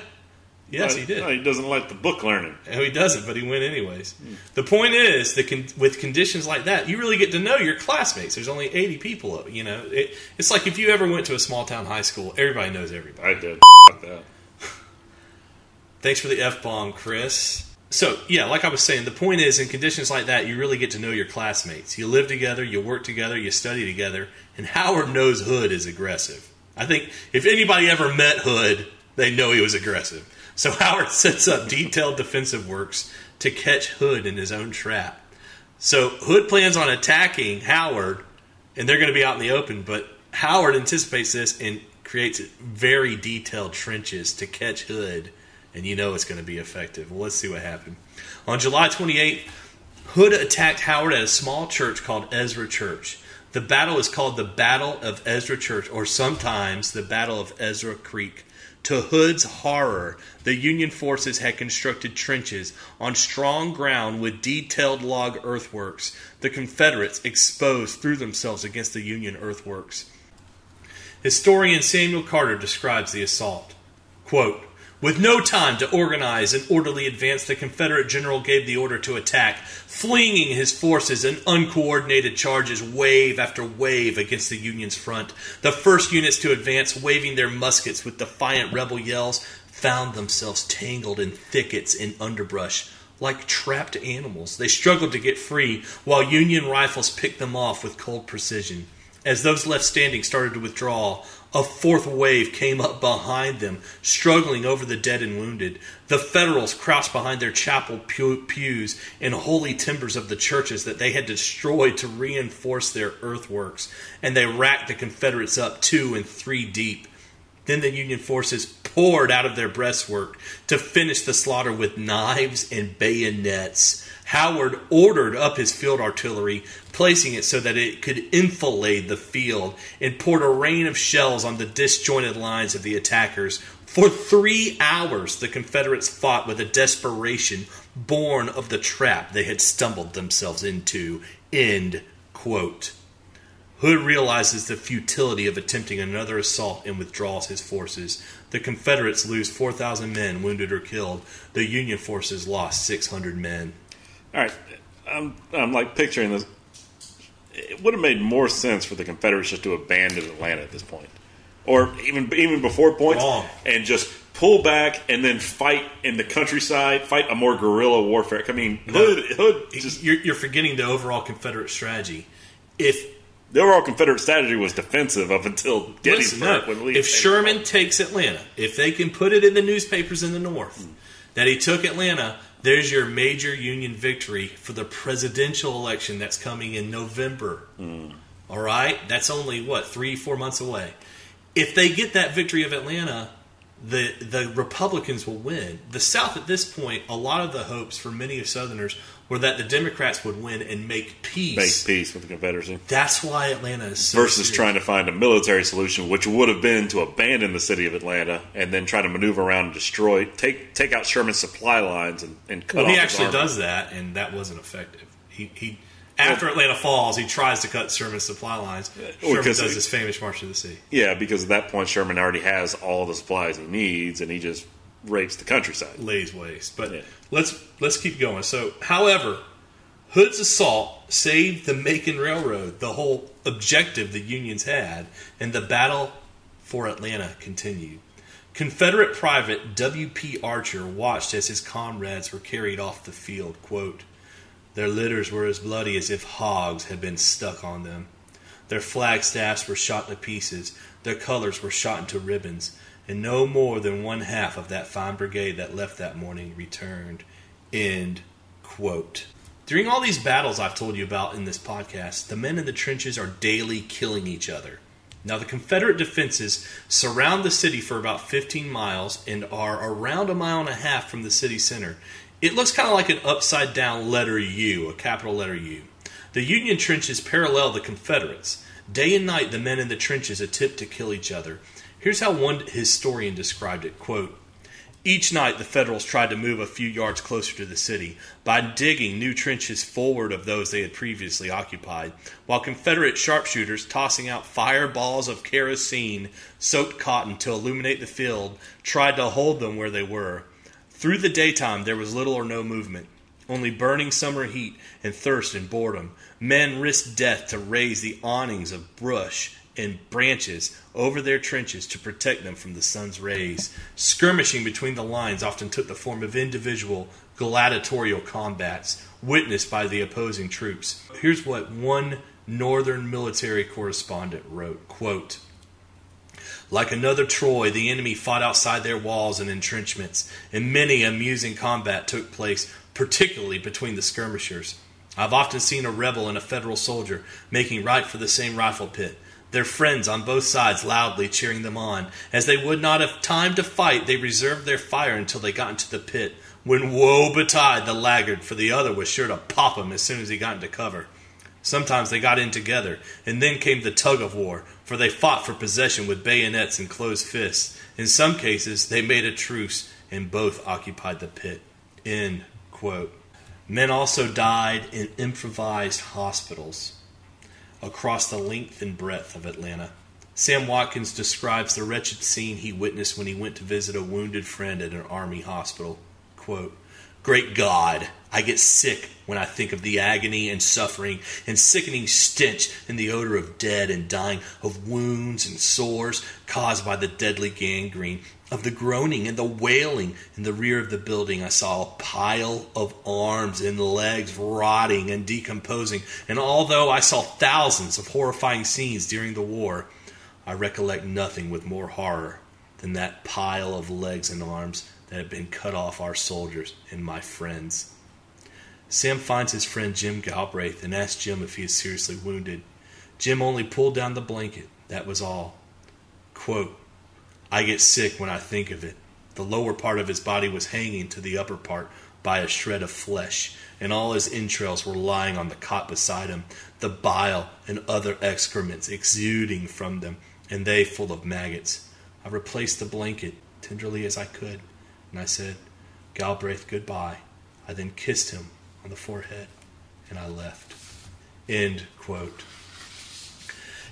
Yes, he did. No, he doesn't like the book learning. No, he doesn't, but he went anyways. The point is, with conditions like that, you really get to know your classmates. There's only 80 people, you know. It's like if you ever went to a small-town high school, everybody knows everybody. I did. That. Thanks for the F-bomb, Chris. So, yeah, like I was saying, the point is, in conditions like that, you really get to know your classmates. You live together, you work together, you study together, and Howard knows Hood is aggressive. I think if anybody ever met Hood, they know he was aggressive. So Howard sets up detailed defensive works to catch Hood in his own trap. So Hood plans on attacking Howard, and they're going to be out in the open, but Howard anticipates this and creates very detailed trenches to catch Hood, and you know it's going to be effective. Well, let's see what happened. On July 28th, Hood attacked Howard at a small church called Ezra Church. The battle is called the Battle of Ezra Church, or sometimes the Battle of Ezra Creek. To Hood's horror, the Union forces had constructed trenches on strong ground with detailed log earthworks. The Confederates, exposed, threw themselves against the Union earthworks. Historian Samuel Carter describes the assault. Quote, "With no time to organize an orderly advance, the Confederate general gave the order to attack, flinging his forces in uncoordinated charges wave after wave against the Union's front. The first units to advance, waving their muskets with defiant rebel yells, found themselves tangled in thickets and underbrush. Like trapped animals, they struggled to get free, while Union rifles picked them off with cold precision. As those left standing started to withdraw, a fourth wave came up behind them, struggling over the dead and wounded. The Federals crouched behind their chapel pews and holy timbers of the churches that they had destroyed to reinforce their earthworks, and they racked the Confederates up 2 and 3 deep. Then the Union forces poured out of their breastwork to finish the slaughter with knives and bayonets. Howard ordered up his field artillery, placing it so that it could enfilade the field, and poured a rain of shells on the disjointed lines of the attackers. For 3 hours, the Confederates fought with a desperation born of the trap they had stumbled themselves into." End quote. Hood realizes the futility of attempting another assault and withdraws his forces. The Confederates lose 4,000 men, wounded or killed. The Union forces lost 600 men. All right, I'm like picturing this. It would have made more sense for the Confederates just to abandon Atlanta at this point, or even before points, and just pull back and then fight in the countryside, fight a more guerrilla warfare. I mean, Hood just you're forgetting the overall Confederate strategy. If the overall Confederate strategy was defensive up until Gettysburg. If Sherman takes Atlanta, if they can put it in the newspapers in the North that he took Atlanta, there's your major Union victory for the presidential election that's coming in November. All right? That's only, 3-4 months away. If they get that victory of Atlanta, the Republicans will win. The South at this point, a lot of the hopes for many of Southerners were that the Democrats would win and make peace. Make peace with the Confederacy. That's why Atlanta is so versus serious. Trying to find a military solution, which would have been to abandon the city of Atlanta and then try to maneuver around and destroy, take out Sherman's supply lines and cut off he his actually army. does that, and that wasn't effective. He after Atlanta falls, he tries to cut Sherman's supply lines. Sherman does his famous March to the Sea. Yeah, because at that point Sherman already has all the supplies he needs, and he just rapes the countryside. Lays waste. But let's keep going. So, however, Hood's assault saved the Macon Railroad, the whole objective the Unions had, and the battle for Atlanta continued. Confederate Private W.P. Archer watched as his comrades were carried off the field. Quote, "Their litters were as bloody as if hogs had been stuck on them. Their flagstaffs were shot to pieces, their colors were shot into ribbons, and no more than 1/2 of that fine brigade that left that morning returned." End quote. During all these battles I've told you about in this podcast, the men in the trenches are daily killing each other. Now, the Confederate defenses surround the city for about 15 miles and are around 1.5 miles from the city center. It looks kind of like an upside-down letter U, a capital letter U. The Union trenches parallel the Confederates. Day and night, the men in the trenches attempt to kill each other. Here's how one historian described it, quote, "Each night the Federals tried to move a few yards closer to the city by digging new trenches forward of those they had previously occupied, while Confederate sharpshooters, tossing out fireballs of kerosene-soaked cotton to illuminate the field, tried to hold them where they were. Through the daytime there was little or no movement, only burning summer heat and thirst and boredom. Men risked death to raise the awnings of brush and branches over their trenches to protect them from the sun's rays. Skirmishing between the lines often took the form of individual gladiatorial combats witnessed by the opposing troops." Here's what one northern military correspondent wrote, quote, "Like another Troy, the enemy fought outside their walls and entrenchments, and many amusing combat took place, particularly between the skirmishers. I've often seen a rebel and a Federal soldier making right for the same rifle pit, their friends on both sides loudly cheering them on. As they would not have time to fight, they reserved their fire until they got into the pit, when woe betide the laggard, for the other was sure to pop him as soon as he got into cover. Sometimes they got in together, and then came the tug of war, for they fought for possession with bayonets and closed fists. In some cases, they made a truce, and both occupied the pit. End quote. Men also died in improvised hospitals across the length and breadth of Atlanta. Sam Watkins describes the wretched scene he witnessed when he went to visit a wounded friend at an army hospital. Quote, "Great God, I get sick when I think of the agony and suffering and sickening stench and the odor of dead and dying, of wounds and sores caused by the deadly gangrene, of the groaning and the wailing. In the rear of the building I saw a pile of arms and legs rotting and decomposing, and although I saw thousands of horrifying scenes during the war, I recollect nothing with more horror than that pile of legs and arms that had been cut off our soldiers and my friends." Sam finds his friend Jim Galbraith and asks Jim if he is seriously wounded. Jim only pulled down the blanket, that was all. Quote, "I get sick when I think of it. The lower part of his body was hanging to the upper part by a shred of flesh, and all his entrails were lying on the cot beside him, the bile and other excrements exuding from them, and they full of maggots. I replaced the blanket tenderly as I could, and I said, 'Galbraith, goodbye.' I then kissed him on the forehead, and I left." End quote.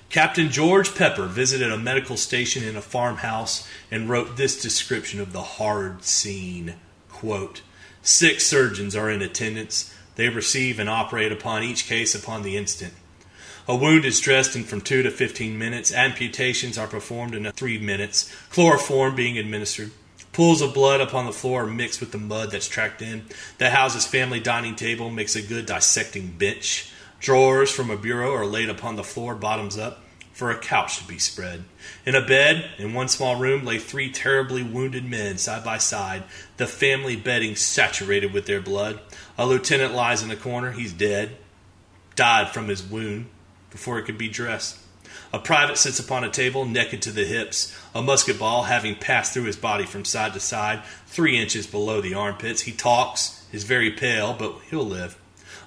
Captain George Pepper visited a medical station in a farmhouse and wrote this description of the horrid scene. Quote, "6 surgeons are in attendance. They receive and operate upon each case upon the instant. A wound is dressed in from 2 to 15 minutes. Amputations are performed in 3 minutes, chloroform being administered. Pools of blood upon the floor are mixed with the mud that's tracked in. The house's family dining table makes a good dissecting bench. Drawers from a bureau are laid upon the floor bottoms up, for a couch to be spread. In a bed, in one small room, lay 3 terribly wounded men side by side, the family bedding saturated with their blood. A lieutenant lies in a corner. He's dead. Died from his wound before it could be dressed. A private sits upon a table, naked to the hips, a musket ball having passed through his body from side to side, 3 inches below the armpits. He talks, is very pale, but he'll live.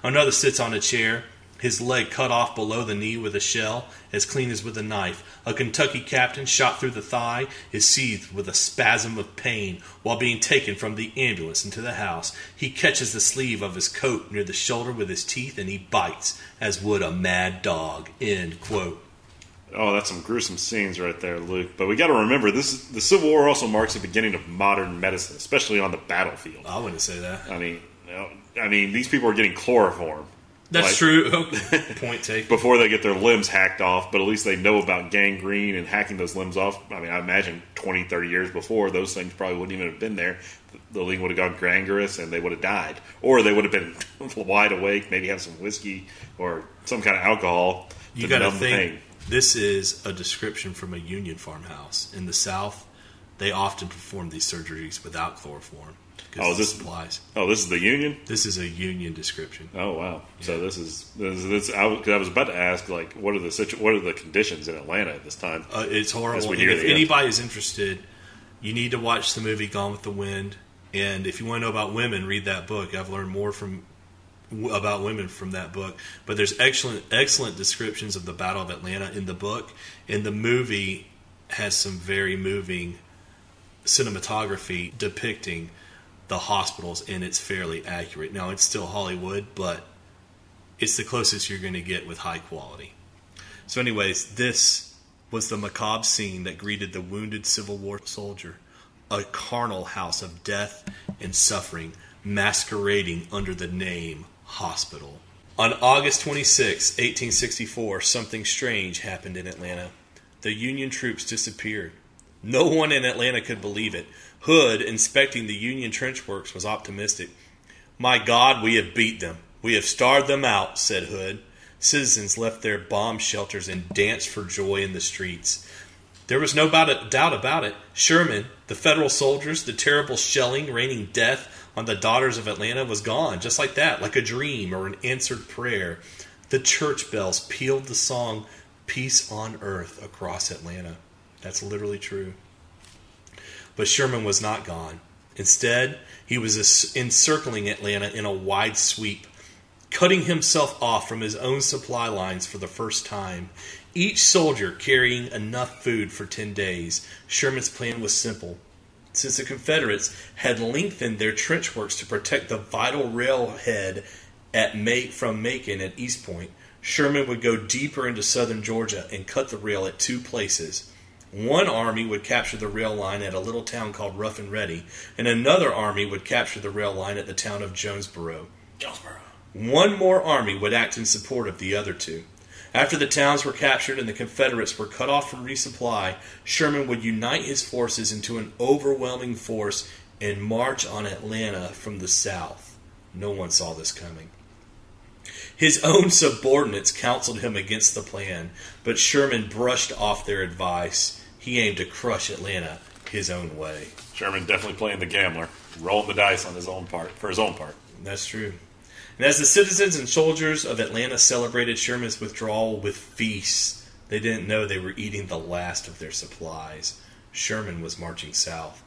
Another sits on a chair, his leg cut off below the knee with a shell, as clean as with a knife. A Kentucky captain, shot through the thigh, is seized with a spasm of pain while being taken from the ambulance into the house. He catches the sleeve of his coat near the shoulder with his teeth, and he bites, as would a mad dog." End quote. Oh, that's some gruesome scenes right there, Luke. But we got to remember, the Civil War also marks the beginning of modern medicine, especially on the battlefield. I wouldn't say that. I mean, these people are getting chloroform. That's true. Point taken. Before they get their limbs hacked off, but at least they know about gangrene and hacking those limbs off. I mean, I imagine 20, 30 years before, those things probably wouldn't even have been there. The leg would have gone gangrenous and they would have died. Or they would have been wide awake, maybe have some whiskey or some kind of alcohol You to got to numb the pain. think, this is a description from a Union farmhouse. In the South, they often perform these surgeries without chloroform. Oh, this supplies. Oh, this is the Union? This is a Union description. Oh, wow. Yeah. So this is I was about to ask, like, what are the conditions in Atlanta at this time? It's horrible. And near if the end. anybody is interested, you need to watch the movie Gone with the Wind. And if you want to know about women, read that book. I've learned more about women from that book. But there's excellent descriptions of the Battle of Atlanta in the book. And the movie has some very moving cinematography depicting the hospitals, and it's fairly accurate. Now, it's still Hollywood, but it's the closest you're going to get with high quality. So anyways, this was the macabre scene that greeted the wounded Civil War soldier, a carnal house of death and suffering masquerading under the name hospital. On August 26, 1864, something strange happened in Atlanta. The Union troops disappeared. No one in Atlanta could believe it. Hood, inspecting the Union trench works, was optimistic. "My God, we have beat them. We have starved them out," said Hood. Citizens left their bomb shelters and danced for joy in the streets. There was no doubt about it. Sherman, the Federal soldiers, the terrible shelling raining death on the daughters of Atlanta was gone, just like that, like a dream or an answered prayer. The church bells pealed the song, "Peace on Earth," across Atlanta. That's literally true. But Sherman was not gone. Instead, he was encircling Atlanta in a wide sweep, cutting himself off from his own supply lines for the first time. Each soldier carrying enough food for 10 days. Sherman's plan was simple. Since the Confederates had lengthened their trench works to protect the vital railhead from Macon at East Point, Sherman would go deeper into southern Georgia and cut the rail at 2 places. One army would capture the rail line at a little town called Rough and Ready, and another army would capture the rail line at the town of Jonesboro. One more army would act in support of the other 2. After the towns were captured and the Confederates were cut off from resupply, Sherman would unite his forces into an overwhelming force and march on Atlanta from the south. No one saw this coming. His own subordinates counseled him against the plan, but Sherman brushed off their advice. He aimed to crush Atlanta his own way. Sherman definitely playing the gambler, rolling the dice on his own part, for his own part. That's true. And as the citizens and soldiers of Atlanta celebrated Sherman's withdrawal with feasts, they didn't know they were eating the last of their supplies. Sherman was marching south.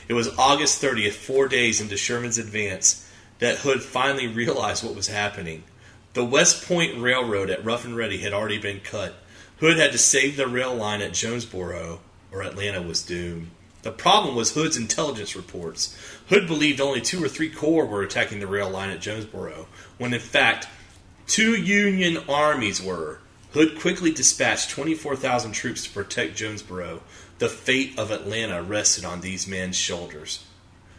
It was August 30th, 4 days into Sherman's advance, that Hood finally realized what was happening. The West Point Railroad at Rough and Ready had already been cut. Hood had to save the rail line at Jonesboro, or Atlanta was doomed. The problem was Hood's intelligence reports. Hood believed only 2 or 3 corps were attacking the rail line at Jonesboro, when in fact 2 Union armies were. Hood quickly dispatched 24,000 troops to protect Jonesboro. The fate of Atlanta rested on these men's shoulders.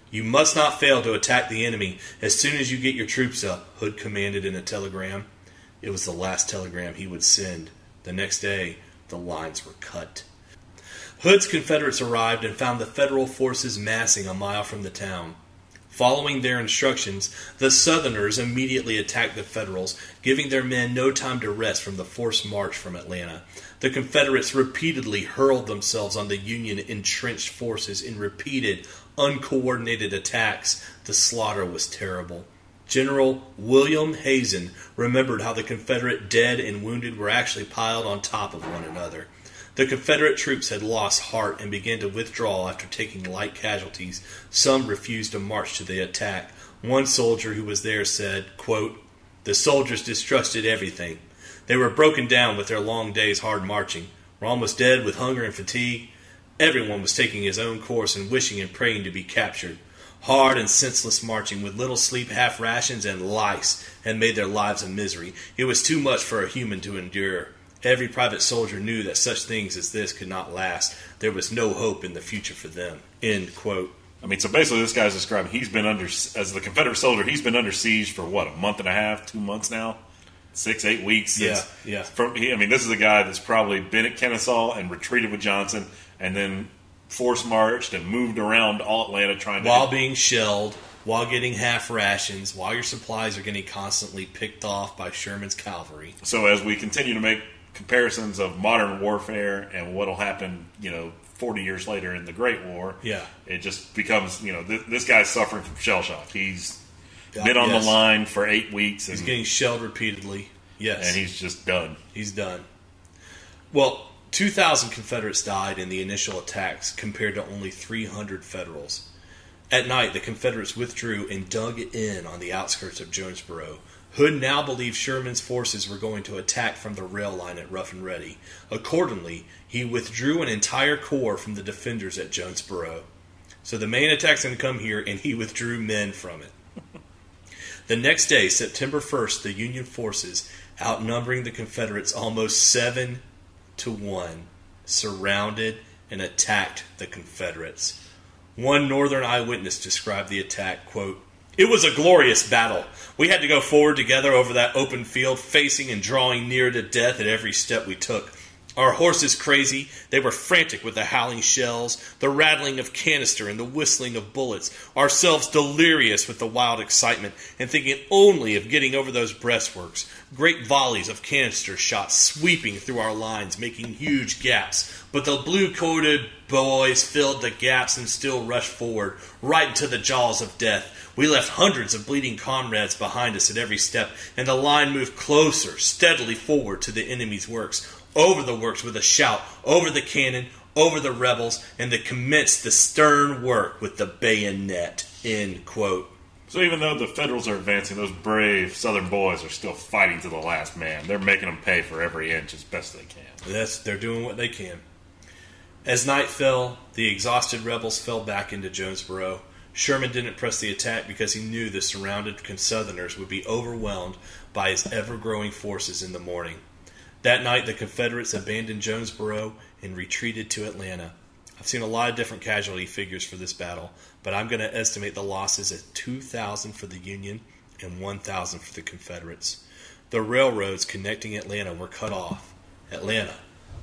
"You must not fail to attack the enemy as soon as you get your troops up," Hood commanded in a telegram. It was the last telegram he would send. The next day, the lines were cut. Hood's Confederates arrived and found the Federal forces massing a mile from the town. Following their instructions, the Southerners immediately attacked the Federals, giving their men no time to rest from the forced march from Atlanta. The Confederates repeatedly hurled themselves on the Union entrenched forces in repeated, uncoordinated attacks. The slaughter was terrible. General William Hazen remembered how the Confederate dead and wounded were actually piled on top of one another. The Confederate troops had lost heart and began to withdraw after taking light casualties. Some refused to march to the attack. One soldier who was there said, quote, "The soldiers distrusted everything. They were broken down with their long days' hard marching, were almost dead with hunger and fatigue. Everyone was taking his own course and wishing and praying to be captured. Hard and senseless marching with little sleep, half rations, and lice had made their lives a misery. It was too much for a human to endure. Every private soldier knew that such things as this could not last. There was no hope in the future for them." End quote. I mean, so basically this guy's describing he's been under, as the Confederate soldier, he's been under siege for what, a month and a half, 2 months now? 6, 8 weeks? Yeah. This is a guy that's probably been at Kennesaw and retreated with Johnson and then force marched and moved around all Atlanta trying to... While being shelled, while getting half rations, while your supplies are getting constantly picked off by Sherman's cavalry. So as we continue to make comparisons of modern warfare and what'll happen, 40 years later in the Great War, it just becomes, this guy's suffering from shell shock. He's been on the line for 8 weeks. He's getting shelled repeatedly. Yes. And he's just done. He's done. Well, 2,000 Confederates died in the initial attacks compared to only 300 Federals. At night, the Confederates withdrew and dug in on the outskirts of Jonesboro. Hood now believed Sherman's forces were going to attack from the rail line at Rough and Ready. Accordingly, he withdrew an entire corps from the defenders at Jonesboro. So the main attack's going to come here, and he withdrew men from it. The next day, September 1st, the Union forces, outnumbering the Confederates almost 7-1, surrounded and attacked the Confederates. One Northern eyewitness described the attack, quote, "It was a glorious battle. We had to go forward together over that open field, facing and drawing near to death at every step we took. Our horses crazy, they were frantic with the howling shells, the rattling of canister and the whistling of bullets, ourselves delirious with the wild excitement and thinking only of getting over those breastworks. Great volleys of canister shot sweeping through our lines, making huge gaps, but the blue-coated boys filled the gaps and still rushed forward, right into the jaws of death. We left hundreds of bleeding comrades behind us at every step, and the line moved closer, steadily forward to the enemy's works, over the works with a shout, over the cannon, over the rebels, and they commenced the stern work with the bayonet." End quote. So even though the Federals are advancing, those brave Southern boys are still fighting to the last man. They're making them pay for every inch as best they can. They're doing what they can. As night fell, the exhausted rebels fell back into Jonesboro. Sherman didn't press the attack because he knew the surrounded Southerners would be overwhelmed by his ever-growing forces in the morning. That night, the Confederates abandoned Jonesboro and retreated to Atlanta. I've seen a lot of different casualty figures for this battle, but I'm going to estimate the losses at 2,000 for the Union and 1,000 for the Confederates. The railroads connecting Atlanta were cut off. Atlanta,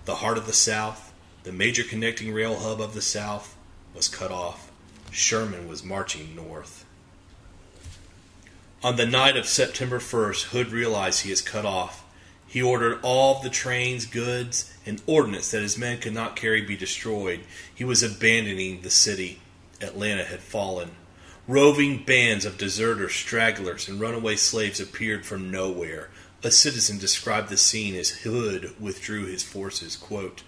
the heart of the South, the major connecting rail hub of the South, was cut off. Sherman was marching north. On the night of September 1st, Hood realized he is cut off. He ordered all of the trains, goods, and ordnance that his men could not carry be destroyed. He was abandoning the city. Atlanta had fallen. Roving bands of deserters, stragglers, and runaway slaves appeared from nowhere. A citizen described the scene as Hood withdrew his forces. Quote,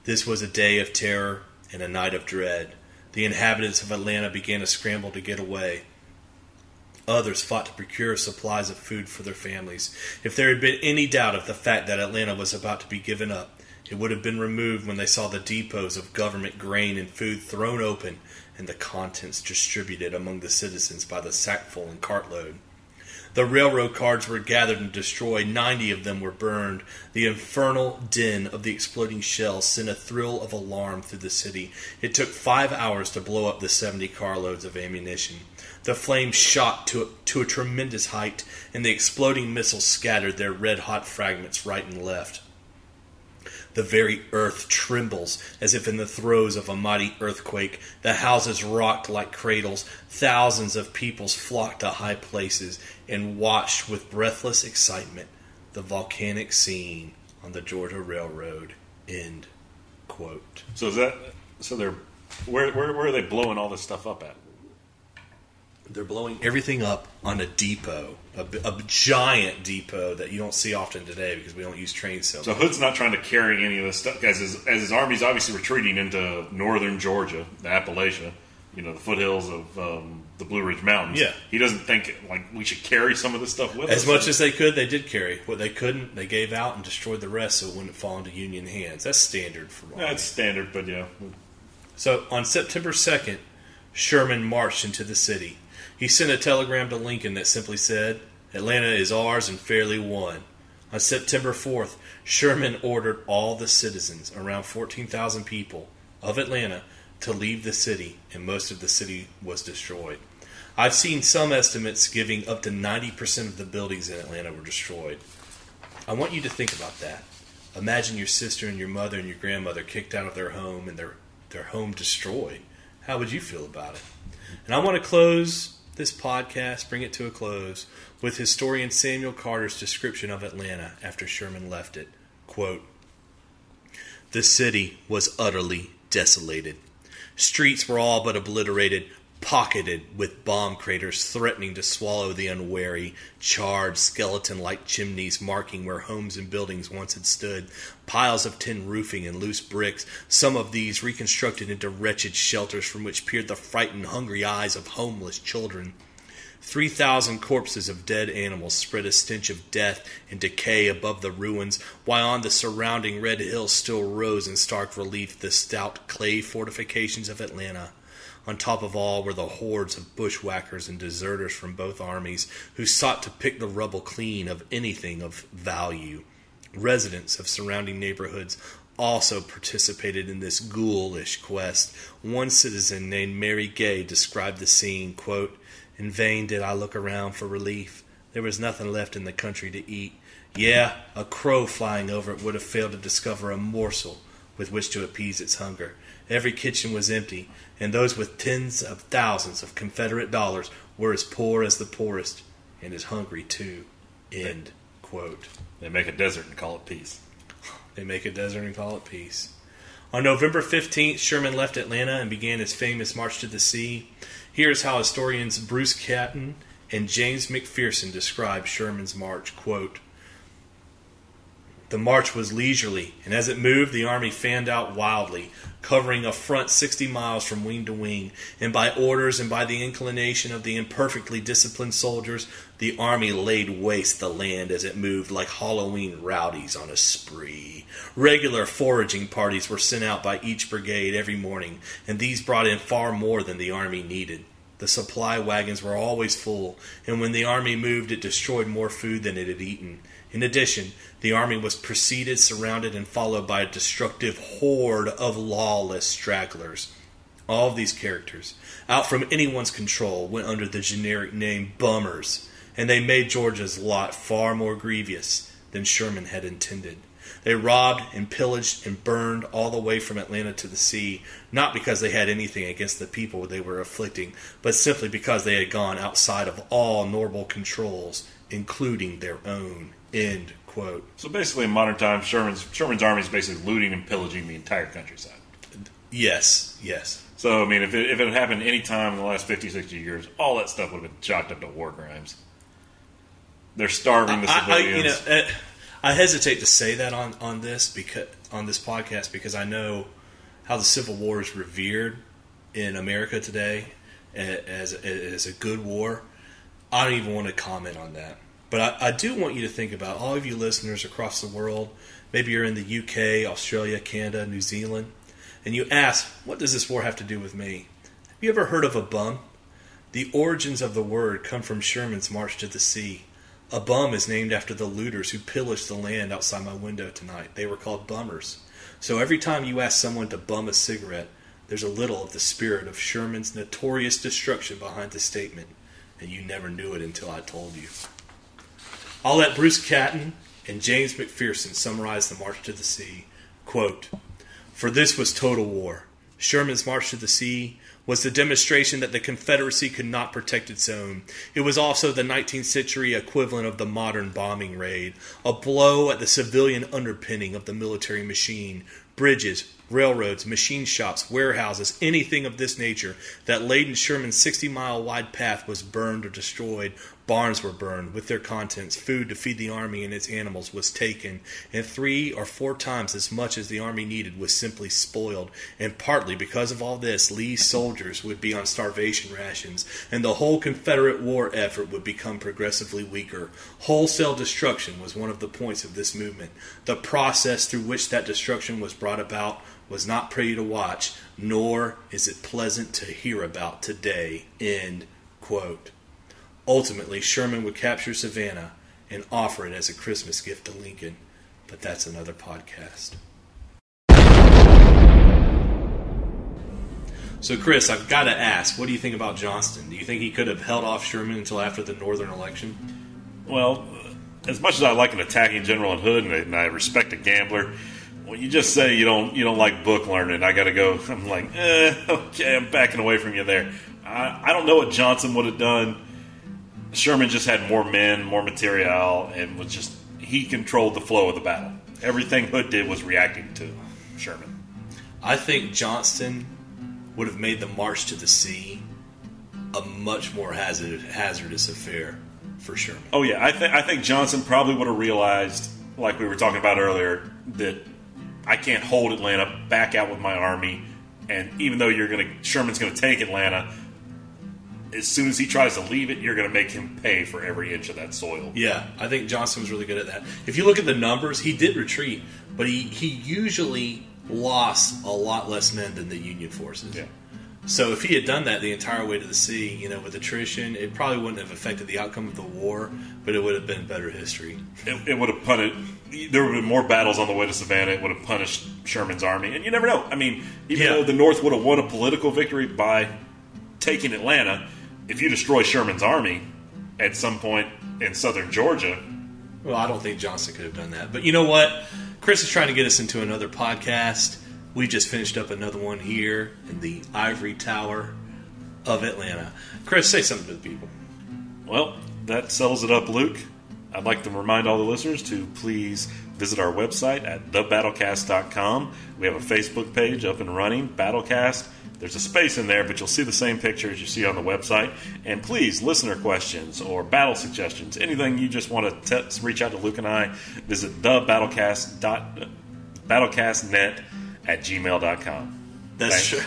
"This was a day of terror and a night of dread. The inhabitants of Atlanta began to scramble to get away. Others fought to procure supplies of food for their families. If there had been any doubt of the fact that Atlanta was about to be given up, it would have been removed when they saw the depots of government grain and food thrown open and the contents distributed among the citizens by the sackful and cartload. The railroad cars were gathered and destroyed. 90 of them were burned. The infernal din of the exploding shells sent a thrill of alarm through the city. It took 5 hours to blow up the 70 carloads of ammunition. The flames shot to a tremendous height, and the exploding missiles scattered their red-hot fragments right and left. The very earth trembles as if in the throes of a mighty earthquake. The houses rocked like cradles. Thousands of people flocked to high places and watched with breathless excitement the volcanic scene on the Georgia Railroad." End quote. Where are they blowing all this stuff up at? They're blowing everything up on a depot, a giant depot that you don't see often today because we don't use trains so much. So Hood's not trying to carry any of this stuff, as his army's obviously retreating into northern Georgia, the Appalachia, the foothills of the Blue Ridge Mountains. Yeah. He doesn't think we should carry some of this stuff with us. As much as they could, they did carry. What they couldn't, they gave out and destroyed the rest so it wouldn't fall into Union hands. That's standard for army. That's standard, but yeah. So on September 2nd, Sherman marched into the city. He sent a telegram to Lincoln that simply said, "Atlanta is ours and fairly won." On September 4th, Sherman ordered all the citizens, around 14,000 people, of Atlanta to leave the city, and most of the city was destroyed. I've seen some estimates giving up to 90% of the buildings in Atlanta were destroyed. I want you to think about that. Imagine your sister and your mother and your grandmother kicked out of their home and their home destroyed. How would you feel about it? And I want to close this podcast, bring it to a close, with historian Samuel Carter's description of Atlanta after Sherman left it. Quote, "The city was utterly desolated. Streets were all but obliterated, pocketed with bomb craters threatening to swallow the unwary, charred skeleton-like chimneys marking where homes and buildings once had stood, piles of tin roofing and loose bricks, some of these reconstructed into wretched shelters from which peered the frightened, hungry eyes of homeless children. 3,000 corpses of dead animals spread a stench of death and decay above the ruins, while on the surrounding red hills still rose in stark relief the stout clay fortifications of Atlanta. On top of all were the hordes of bushwhackers and deserters from both armies who sought to pick the rubble clean of anything of value. Residents of surrounding neighborhoods also participated in this ghoulish quest. One citizen named Mary Gay described the scene, quote, "In vain did I look around for relief. There was nothing left in the country to eat. Yeah, a crow flying over it would have failed to discover a morsel with which to appease its hunger. Every kitchen was empty, and those with tens of thousands of Confederate dollars were as poor as the poorest, and as hungry too." End quote. They make a desert and call it peace. They make a desert and call it peace. On November 15th, Sherman left Atlanta and began his famous March to the Sea. Here's how historians Bruce Catton and James McPherson describe Sherman's march. Quote, The march was leisurely, and as it moved, the army fanned out wildly, covering a front 60 miles from wing to wing, and by orders and by the inclination of the imperfectly disciplined soldiers, the army laid waste the land as it moved like Halloween rowdies on a spree. Regular foraging parties were sent out by each brigade every morning, and these brought in far more than the army needed. The supply wagons were always full, and when the army moved, it destroyed more food than it had eaten. In addition, the army was preceded, surrounded, and followed by a destructive horde of lawless stragglers. All of these characters, out from anyone's control, went under the generic name bummers, and they made Georgia's lot far more grievous than Sherman had intended. They robbed and pillaged and burned all the way from Atlanta to the sea, not because they had anything against the people they were afflicting, but simply because they had gone outside of all normal controls, including their own. End quote. So basically, in modern times, Sherman's army is basically looting and pillaging the entire countryside. Yes. So, I mean, if it had happened any time in the last 50, 60 years, all that stuff would have been chalked up to war crimes. They're starving the civilians. I hesitate to say that on this podcast because I know how the Civil War is revered in America today as a good war. I don't even want to comment on that. But I do want you to think about all of you listeners across the world. Maybe you're in the UK, Australia, Canada, New Zealand, and you ask, what does this war have to do with me? Have you ever heard of a bum? The origins of the word come from Sherman's March to the Sea. A bum is named after the looters who pillaged the land outside my window tonight. They were called bummers. So every time you ask someone to bum a cigarette, there's a little of the spirit of Sherman's notorious destruction behind the statement, and you never knew it until I told you. I'll let Bruce Catton and James McPherson summarize the March to the Sea. Quote, "For this was total war. Sherman's March to the Sea was the demonstration that the Confederacy could not protect its own. It was also the 19th century equivalent of the modern bombing raid, a blow at the civilian underpinning of the military machine. Bridges, railroads, machine shops, warehouses, anything of this nature that laid in Sherman's 60-mile wide path was burned or destroyed. Barns were burned with their contents. Food to feed the army and its animals was taken, and 3 or 4 times as much as the army needed was simply spoiled. And partly because of all this, Lee's soldiers would be on starvation rations, and the whole Confederate war effort would become progressively weaker. Wholesale destruction was one of the points of this movement. The process through which that destruction was brought about was not pretty to watch, nor is it pleasant to hear about today." End quote. Ultimately, Sherman would capture Savannah and offer it as a Christmas gift to Lincoln, but that's another podcast. So, Chris, I've got to ask, what do you think about Johnston? Do you think he could have held off Sherman until after the Northern election? Well, as much as I like an attacking general in Hood and I respect a gambler, when you just say you don't like book learning, I got to go. I'm like, okay, I'm backing away from you there. I don't know what Johnson would have done. Sherman just had more men, more material, and he controlled the flow of the battle. Everything Hood did was reacting to Sherman. I think Johnston would have made the March to the Sea a much more hazardous affair for Sherman. Oh yeah, I think Johnson probably would have realized, like we were talking about earlier, that I can't hold Atlanta, back out with my army, and even though Sherman's going to take Atlanta, as soon as he tries to leave it, you're going to make him pay for every inch of that soil. Yeah, I think Johnson was really good at that. If you look at the numbers, he did retreat, but he usually lost a lot less men than the Union forces. Yeah. So if he had done that the entire way to the sea, with attrition, it probably wouldn't have affected the outcome of the war, but it would have been better history. It would have punished. There would have been more battles on the way to Savannah. It would have punished Sherman's army, and you never know. I mean, even though the North would have won a political victory by taking Atlanta, if you destroy Sherman's army at some point in southern Georgia... Well, I don't think Johnson could have done that. But you know what? Chris is trying to get us into another podcast. We just finished up another one here in the Ivory Tower of Atlanta. Chris, say something to the people. Well, that settles it up, Luke. I'd like to remind all the listeners to please visit our website at thebattlecast.com. We have a Facebook page up and running, Battlecast. There's a space in there, but you'll see the same picture as you see on the website. And please, listener questions or battle suggestions, anything you just want to reach out to Luke and I, visit battlecastnet@gmail.com. That's true.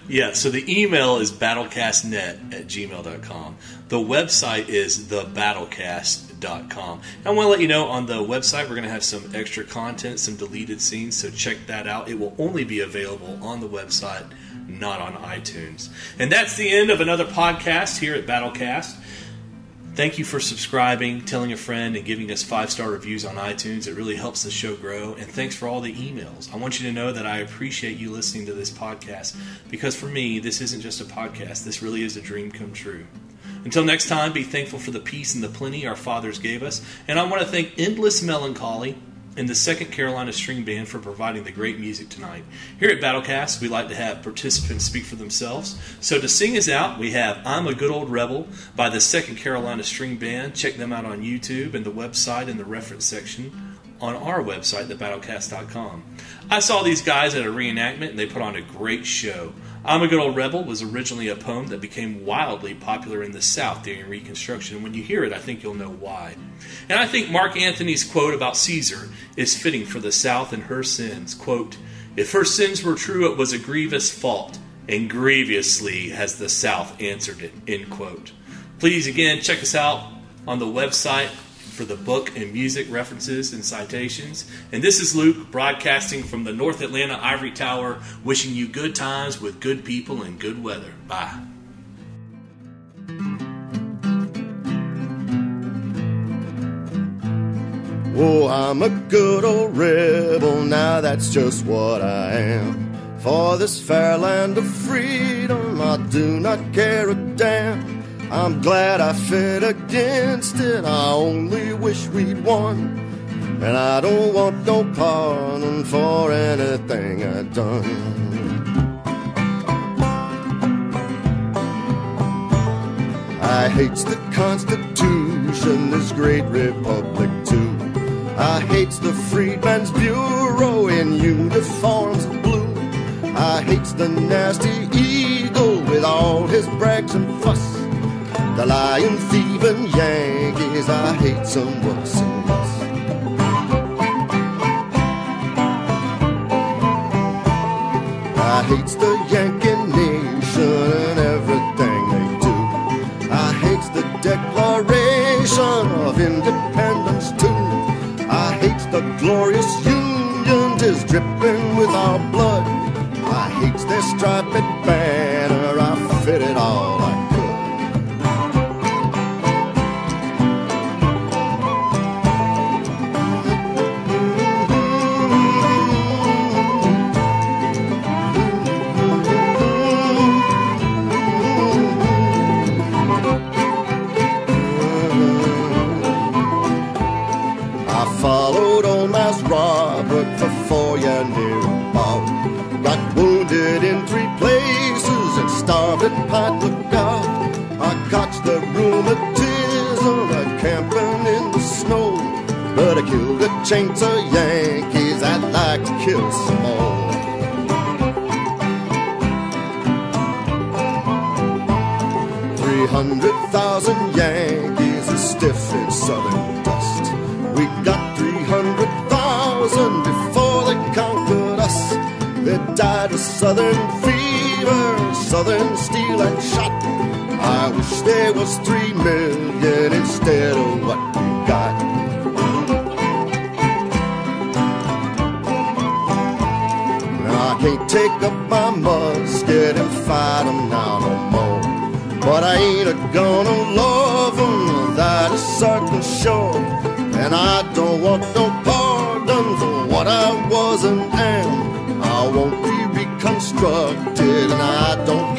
Yeah, so the email is battlecastnet@gmail.com. The website is thebattlecast.com. And I want to let you know on the website we're going to have some extra content, some deleted scenes, so check that out. It will only be available on the website, not on iTunes. And that's the end of another podcast here at Battlecast. Thank you for subscribing, telling a friend, and giving us 5-star reviews on iTunes. It really helps the show grow. And thanks for all the emails. I want you to know that I appreciate you listening to this podcast, because for me, this isn't just a podcast. This really is a dream come true. Until next time, be thankful for the peace and the plenty our fathers gave us. And I want to thank Endless Melancholy and the 2nd Carolina String Band for providing the great music tonight. Here at Battlecast, we like to have participants speak for themselves. So to sing us out, we have I'm a Good Old Rebel by the 2nd Carolina String Band. Check them out on YouTube and the website in the reference section on our website, thebattlecast.com. I saw these guys at a reenactment, and they put on a great show. I'm a Good Old Rebel was originally a poem that became wildly popular in the South during Reconstruction. And when you hear it, I think you'll know why. And I think Mark Antony's quote about Caesar is fitting for the South and her sins. Quote, "If her sins were true, it was a grievous fault, and grievously has the South answered it." End quote. Please, again, check us out on the website for the book and music references and citations. And this is Luke, broadcasting from the North Atlanta Ivory Tower, wishing you good times with good people and good weather. Bye. Oh, I'm a good old rebel, now that's just what I am. For this fair land of freedom, I do not care a damn. I'm glad I fought against it, I only wish we'd won. And I don't want no pardon for anything I've done. I hates the Constitution, this great republic too. I hates the Freedmen's Bureau in uniforms of blue. I hates the nasty eagle with all his brags and fuss. The lying, thieving Yankees, I hate some worse than us. I hates the Yankee nation and everything they do. I hates the Declaration of Independence too. I hates the glorious Union, 'tis dripping with our blood. I hates their striped banner, I fit it all I could. Followed old Mass Robert for 4 years near about. Got wounded in 3 places and starved at Pint Lookout. I caught the rheumatism camping in the snow, but I killed a chains of Yankees, I'd like to kill some more. $300,000 Yankees are stiff in southern dust. We got 300,000 before they conquered us. They died of southern fever, southern steel and shot. I wish there was 3 million instead of what we got. Now I can't take up my musket and fight 'em now no more, but I ain't gonna love 'em, that is certain sure. And I don't want no pardon for what I was and am. I won't be reconstructed, and I don't